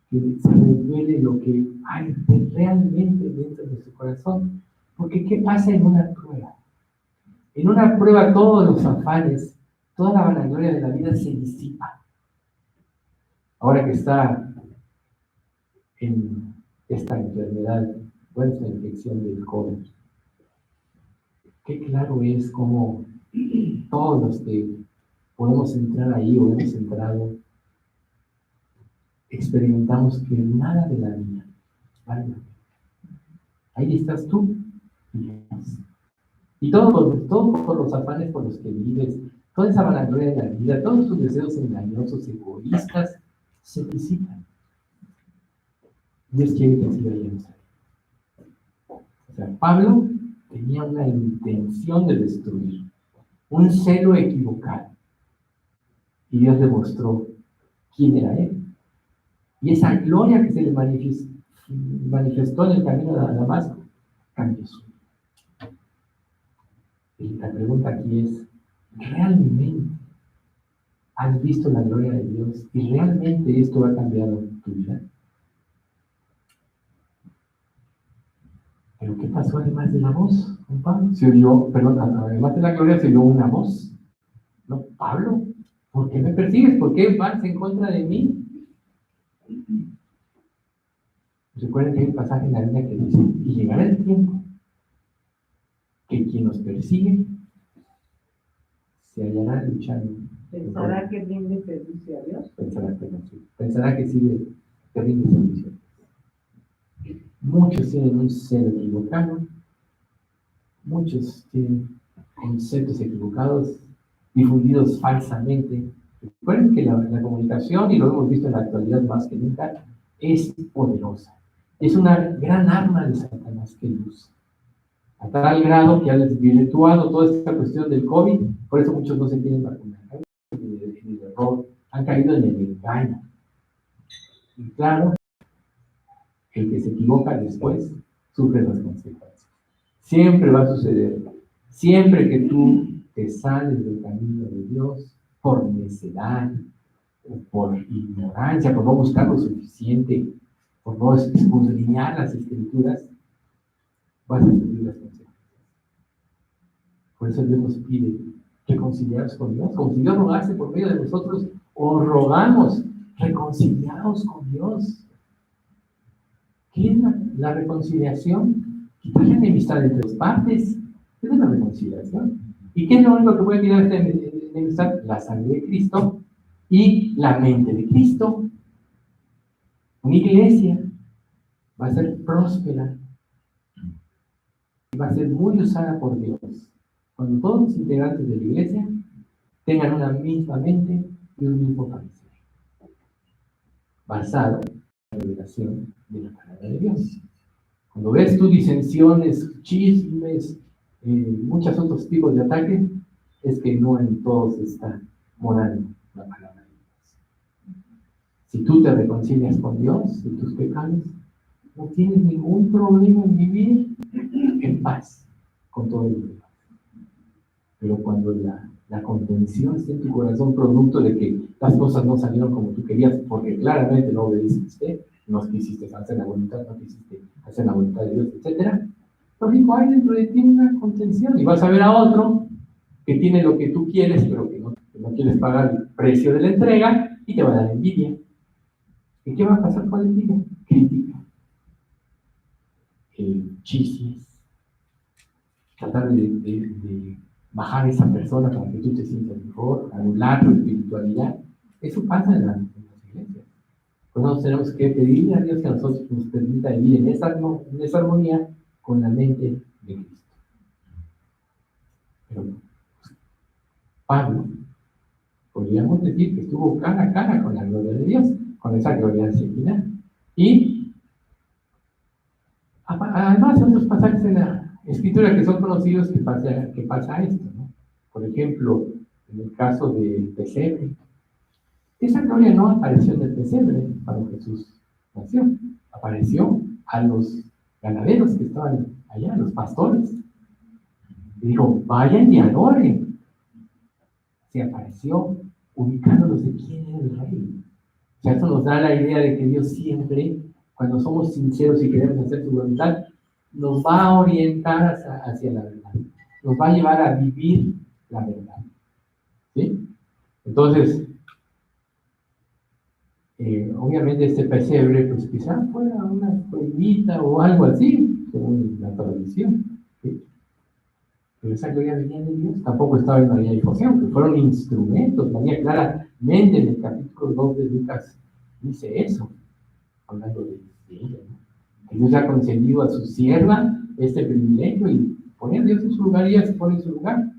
que se revele lo que hay realmente dentro de su corazón. Porque ¿qué pasa en una prueba? En una prueba todos los afanes, toda la vanagloria de la vida se disipa. Ahora que está en esta enfermedad, o esta infección del COVID, qué claro es cómo todos los que podemos entrar ahí o hemos entrado, experimentamos que nada de la vida vale la pena. Ahí estás tú y Dios. Y todo por los afanes por los que vives, toda esa vanagloria de la vida, todos tus deseos engañosos, egoístas, se disipan. Dios quiere que así vayamos ahí. O sea, Pablo tenía una intención de destruir, un celo equivocado. Y Dios demostró quién era él. Y esa gloria que se le manifestó en el camino de Damasco cambió su vida. Y la pregunta aquí es, ¿realmente has visto la gloria de Dios? ¿Y realmente esto ha cambiado tu vida? ¿Pero qué pasó además de la voz con Pablo? Se oyó, perdón, además de la gloria se oyó una voz. No, Pablo, ¿por qué me persigues? ¿Por qué vas en contra de mí? Recuerden que hay un pasaje en la Biblia que dice, y llegará el tiempo que quien nos persigue se hallará luchando. ¿Pensará que rinde servicio a Dios? Pensará que sí que rinde servicio. Muchos tienen un celo equivocado, muchos tienen conceptos equivocados, difundidos falsamente. Recuerden que la comunicación, y lo hemos visto en la actualidad más que nunca, es poderosa. Es una gran arma de Satanás que él usa. A tal grado que ha desvirtuado toda esta cuestión del COVID, por eso muchos no se quieren vacunar. En el error, han caído en el engaño. Y claro, el que se equivoca después sufre las consecuencias. Siempre va a suceder. Siempre que tú te sales del camino de Dios por necedad, por ignorancia, por no buscar lo suficiente, por no escudriñar las Escrituras, vas a sufrir las consecuencias. Por eso Dios nos pide reconciliaros con Dios, como si Dios rogase por medio de nosotros, os rogamos, reconciliados con Dios. ¿Qué es la reconciliación? Quitar la enemistad entre las partes. ¿Qué es la reconciliación? ¿Y qué es lo único que puede quitar esta enemistad? La sangre de Cristo y la mente de Cristo. Una iglesia va a ser próspera y va a ser muy usada por Dios cuando todos los integrantes de la iglesia tengan una misma mente y un mismo parecer, basado en la revelación de la palabra de Dios. Cuando ves tú disensiones, chismes, muchos otros tipos de ataques, es que no en todos está morando la palabra de Dios. Si tú te reconcilias con Dios y tus pecados, no tienes ningún problema en vivir en paz con todo el mundo. Pero cuando la contención está en tu corazón, producto de que las cosas no salieron como tú querías, porque claramente no obedeciste, no quisiste hacer la voluntad, no quisiste hacer la voluntad de Dios, etc. Lógico, hay dentro de ti una contención, y vas a ver a otro que tiene lo que tú quieres, pero que no quieres pagar el precio de la entrega, y te va a dar envidia. ¿Y qué va a pasar con la envidia? Crítica, chismes, tratar de bajar a esa persona para que tú te sientas mejor, anular tu espiritualidad. Eso pasa en las iglesias. Pues nosotros tenemos que pedirle a Dios que a nosotros nos permita vivir en esa armonía con la mente de Cristo. Pero Pablo, podríamos decir que estuvo cara a cara con la gloria de Dios, con esa gloria final. Y además hay otros pasajes en la Escritura que son conocidos que pasa esto, ¿no? Por ejemplo, en el caso del pesebre, esa gloria no apareció en el pesebre cuando Jesús nació, apareció a los ganaderos que estaban allá, los pastores. Y dijo, vayan y adoren. Se apareció ubicándolos de quién era el rey. O sea, esto nos da la idea de que Dios siempre, cuando somos sinceros y queremos hacer su voluntad, nos va a orientar hacia la verdad. Nos va a llevar a vivir la verdad. ¿Sí? Entonces, obviamente este pesebre, pues quizá fuera una cuevita o algo así, según la tradición. ¿Sí? Pero esa gloria venía de Dios, tampoco estaba en María y José, aunque fueron instrumentos. María claramente en el capítulo 2 de Lucas dice eso, hablando de ella, ¿no? Que Dios ha concedido a su sierva este privilegio y pone a Dios en su lugar y ella se pone en su lugar.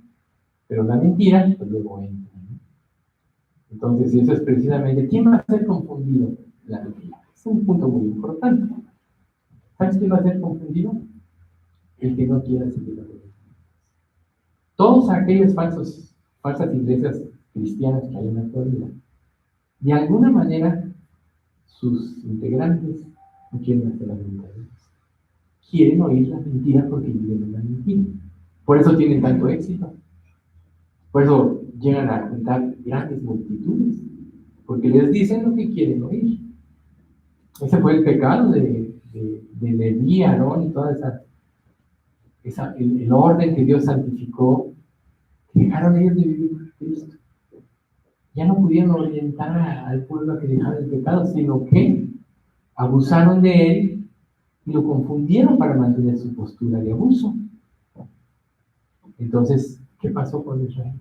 Pero la mentira, pues luego entra, ¿no? Entonces, eso es precisamente, ¿quién va a ser confundido? La mentira. Es un punto muy importante. ¿Sabes quién va a ser confundido? El que no quiera seguir la verdad. Todas aquellas falsas iglesias cristianas que hay en la actualidad, de alguna manera, sus integrantes no quieren hacer la voluntad de Dios. Quieren oír la mentira porque viven en la mentira. Por eso tienen tanto éxito. Por eso llegan a juntar grandes multitudes, porque les dicen lo que quieren oír. Ese fue el pecado de Leví, Aarón y toda el orden que Dios santificó. Dejaron ellos de vivir por Cristo. Ya no pudieron orientar al pueblo a que dejara el pecado, sino que abusaron de él y lo confundieron para mantener su postura de abuso. Entonces, ¿qué pasó con Israel?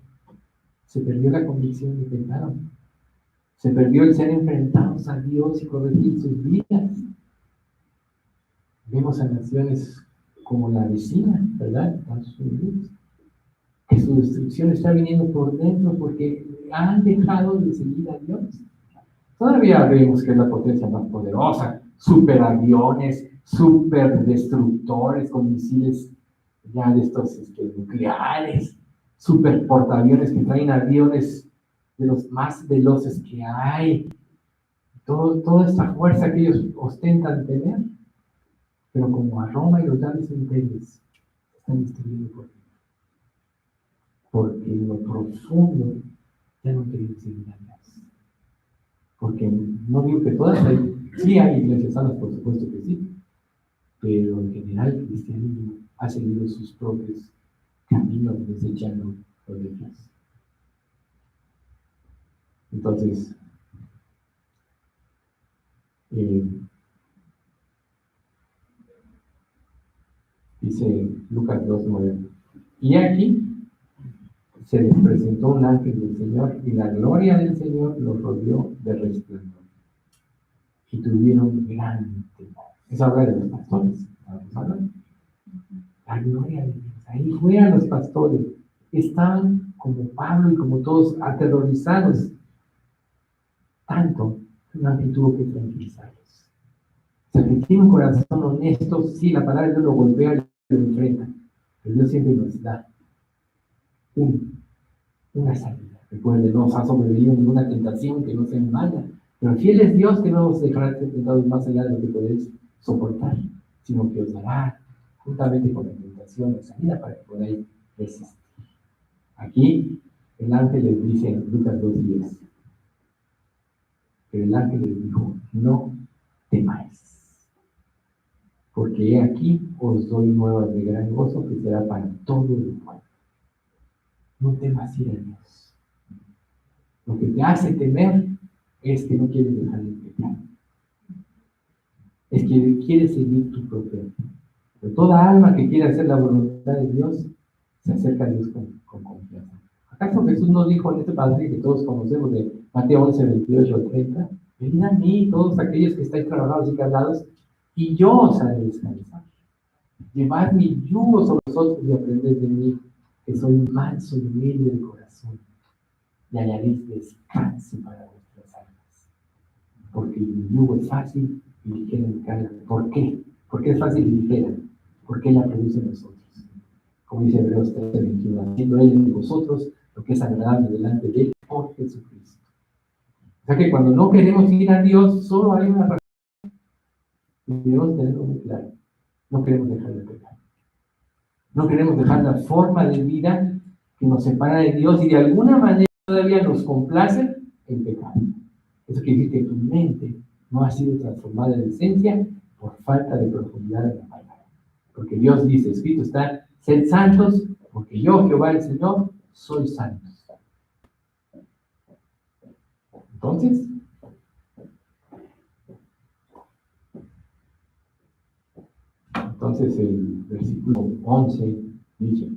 Se perdió la convicción de pecado. Se perdió el ser enfrentados a Dios y corregir sus vidas. Vemos a naciones como la vecina, ¿verdad? Estados Unidos, que su destrucción está viniendo por dentro porque han dejado de seguir a Dios. Todavía vemos que es la potencia más poderosa, superaviones, superdestructores con misiles ya de estos nucleares, superportaaviones que traen aviones de los más veloces que hay. Toda esta fuerza que ellos ostentan tener, pero como a Roma y los grandes imperios están destruyendo por dentro. Porque en lo profundo ya no quieren seguir a Dios. Porque no digo que todas hay, sí hay iglesias sanas, por supuesto que sí, pero en general el cristianismo ha seguido sus propios caminos desechando los de Dios. Entonces, dice Lucas 2:9, y aquí se les presentó un ángel del Señor y la gloria del Señor los rodeó de resplandor y tuvieron gran temor. Eso habla de los pastores. La gloria de Dios. Ahí fue a los pastores. Estaban como Pablo y como todos aterrorizados. Tanto que un ángel tuvo que tranquilizarlos. O sea, que tiene un corazón honesto, sí, la palabra de Dios lo golpea y lo enfrenta. Pero Dios siempre nos da una salida. Recuerden, no os ha sobrevivido ninguna tentación que no sea mala, pero fiel es Dios que no os dejará ser tentados más allá de lo que podéis soportar, sino que os dará juntamente con la tentación la salida para que podáis resistir. Aquí el ángel les dice en Lucas 2:10, pero el ángel les dijo, no temáis, porque he aquí os doy nuevas de gran gozo que será para todo el pueblo. No temas ir a Dios. Lo que te hace temer es que no quieres dejar el pecado. Es que quieres seguir tu propio. Pero toda alma que quiere hacer la voluntad de Dios se acerca a Dios con confianza. ¿Acaso Jesús no dijo en este pasaje que todos conocemos de Mateo 11:28-30? Venid a mí todos aquellos que estáis trabajados y cargados, y yo os haré descansar. Llevad mi yugo sobre vosotros y aprended de mí, que soy manso y humilde de corazón, y hallaréis descanso para vuestras almas. Porque mi yugo es fácil y ligera mi carga. ¿Por qué? Porque es fácil y ligera. Porque Él la produce en nosotros. Como dice Hebreos 13:21, haciendo Él en vosotros lo que es agradable delante de Él por Jesucristo. O sea que cuando no queremos ir a Dios, solo hay una razón. Debemos tenerlo muy claro. No queremos dejar de pecar. No queremos dejar la forma de vida que nos separa de Dios y de alguna manera todavía nos complace el pecado. Eso quiere decir que tu mente no ha sido transformada en esencia por falta de profundidad en la palabra. Porque Dios dice, escrito está, sed santos, porque yo, Jehová el Señor, soy santo. Entonces el versículo 11 dice,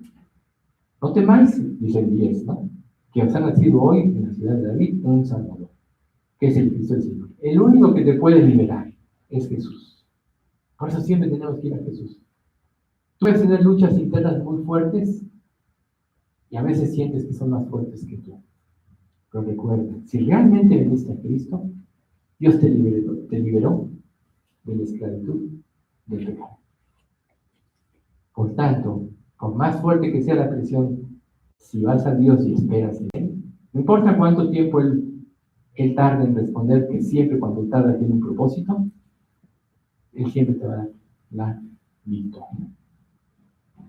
no temáis, dice el 10, ¿no? Que os ha nacido hoy en la ciudad de David un Salvador, que es el Cristo del Señor. El único que te puede liberar es Jesús. Por eso siempre tenemos que ir a Jesús. Tú puedes tener luchas internas muy fuertes y a veces sientes que son más fuertes que tú. Pero recuerda, si realmente veniste a Cristo, Dios te liberó de la esclavitud del pecado. Por tanto, por más fuerte que sea la presión, si vas a Dios y esperas en Él, no importa cuánto tiempo Él tarde en responder, que siempre cuando tarda tiene un propósito, Él siempre te va a dar la victoria.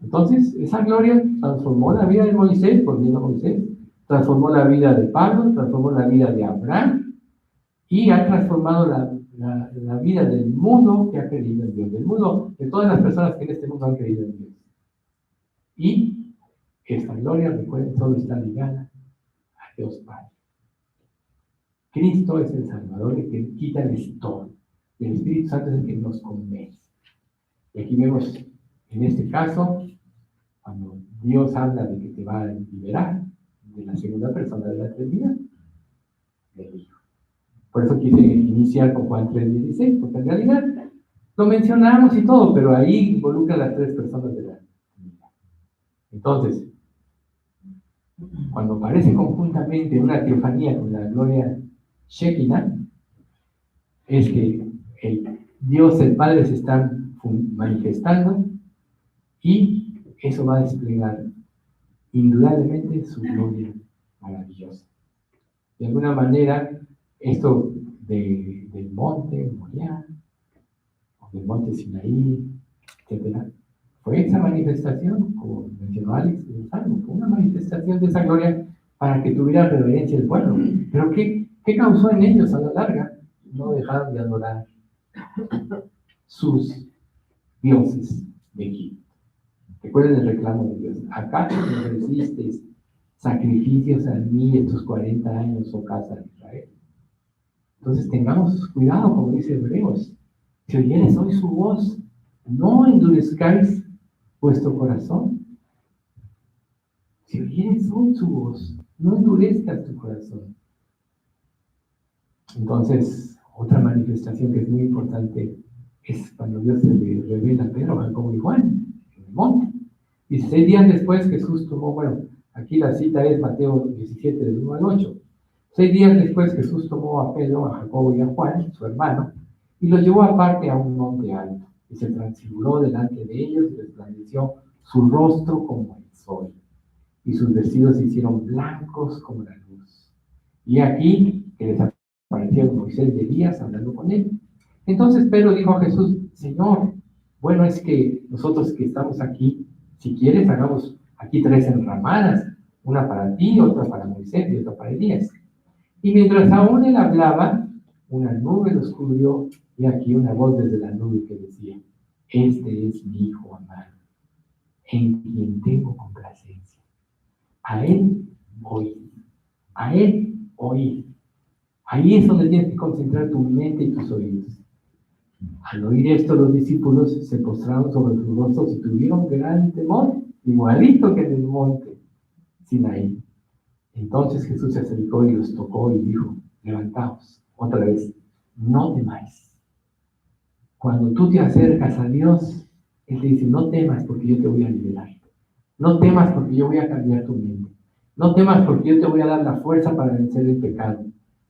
Entonces, esa gloria transformó la vida de Moisés, volviendo a Moisés, transformó la vida de Pablo, transformó la vida de Abraham y ha transformado la vida del mundo que ha creído en Dios, del mundo, de todas las personas que en este mundo han creído en Dios. Y esta gloria, recuerden, solo está ligada a Dios Padre. Cristo es el Salvador, el que quita el estorbo. Y el Espíritu Santo es el que nos convence. Y aquí vemos, en este caso, cuando Dios habla de que te va a liberar de la segunda persona de la Trinidad, del Hijo. Por eso quise iniciar con Juan 3:16, porque en realidad lo mencionamos y todo, pero ahí involucra a las tres personas de la Trinidad. Entonces, cuando aparece conjuntamente una teofanía con la gloria Shekinah, es que Dios el Padre se está manifestando y eso va a desplegar indudablemente su gloria maravillosa. De alguna manera, esto del monte Moriah, o del monte Sinaí, etc., fue esa manifestación, como mencionó Alex en el Salmo, fue una manifestación de esa gloria para que tuviera reverencia el pueblo. Pero ¿qué causó en ellos a la larga? No dejaron de adorar sus dioses de Egipto. Recuerden el reclamo de Dios. ¿Acaso me ofrecisteis sacrificios a mí estos 40 años, oh casa de Israel? Entonces tengamos cuidado, como dice Hebreos. Si oyeres hoy su voz, no endurezcáis vuestro corazón. Si oyeres hoy su voz, no endurezcas tu corazón. Entonces, otra manifestación que es muy importante es cuando Dios se le revela a Pedro, Jacobo y Juan en el monte. 16 días después Jesús tomó, aquí la cita es Mateo 17, del 1 al 8. 6 días después Jesús tomó a Pedro, a Jacobo y a Juan, su hermano, y los llevó aparte a un monte alto, y se transfiguró delante de ellos y resplandeció su rostro como el sol, y sus vestidos se hicieron blancos como la luz. Y aquí que les apareció Moisés de Elías hablando con él. Entonces Pedro dijo a Jesús, Señor, bueno es que nosotros que estamos aquí, si quieres hagamos aquí 3 enramadas, una para ti, otra para Moisés y otra para Elías. Y mientras aún él hablaba, una nube los cubrió y aquí una voz desde la nube que decía, este es mi Hijo amado, en quien tengo complacencia. A él oíd, a él oíd. Ahí es donde tienes que concentrar tu mente y tus oídos. Al oír esto, los discípulos se postraron sobre sus rostros y tuvieron gran temor, igualito que en el monte Sinaí. Entonces Jesús se acercó y los tocó y dijo, levantaos, otra vez, no temáis. Cuando tú te acercas a Dios, Él te dice, no temas porque yo te voy a liberar. No temas porque yo voy a cambiar tu mente. No temas porque yo te voy a dar la fuerza para vencer el pecado.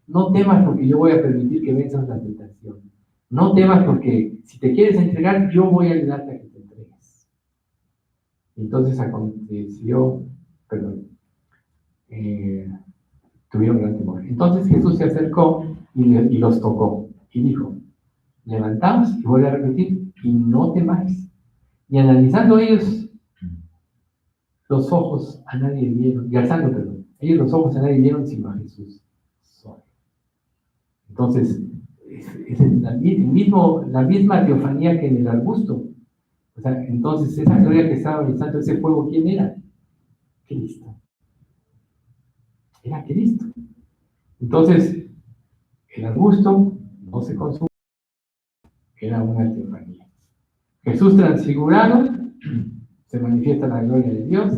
No temas porque yo voy a permitir que venzas la tentación. No temas porque si te quieres entregar, yo voy a ayudarte a que te entregues. Entonces aconteció, tuvieron gran temor. Entonces Jesús se acercó y los tocó y dijo, levantaos, y vuelve a repetir, y no temáis. Y analizando ellos los ojos a nadie vieron, y alzando, ellos los ojos a nadie vieron sino a Jesús solo. Entonces, es la misma teofanía que en el arbusto. O sea, entonces esa gloria que estaba brillando, ese fuego, ¿quién era? Cristo. Era Cristo. Entonces, el arbusto no se consume, era una teofanía. Jesús transfigurado, se manifiesta la gloria de Dios,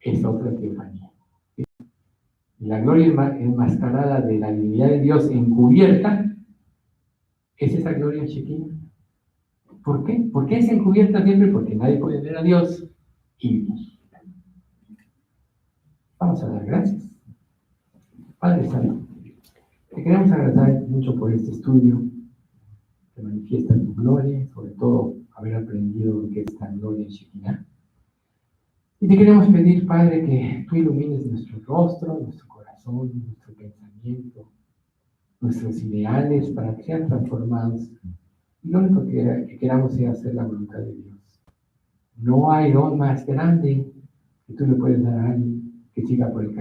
es otra teofanía. Y la gloria enmascarada de la divinidad de Dios encubierta es esa gloria chiquita. ¿Por qué? ¿Por qué es encubierta siempre? Porque nadie puede ver a Dios y vivir. Vamos a dar gracias. Padre Santo, te queremos agradecer mucho por este estudio que manifiesta tu gloria, sobre todo haber aprendido lo que es la gloria en Shekinah. Y te queremos pedir, Padre, que tú ilumines nuestro rostro, nuestro corazón, nuestro pensamiento, nuestros ideales para que sean transformados. Y lo único que queramos es hacer la voluntad de Dios. No hay don más grande que tú le puedes dar a alguien que siga por el camino.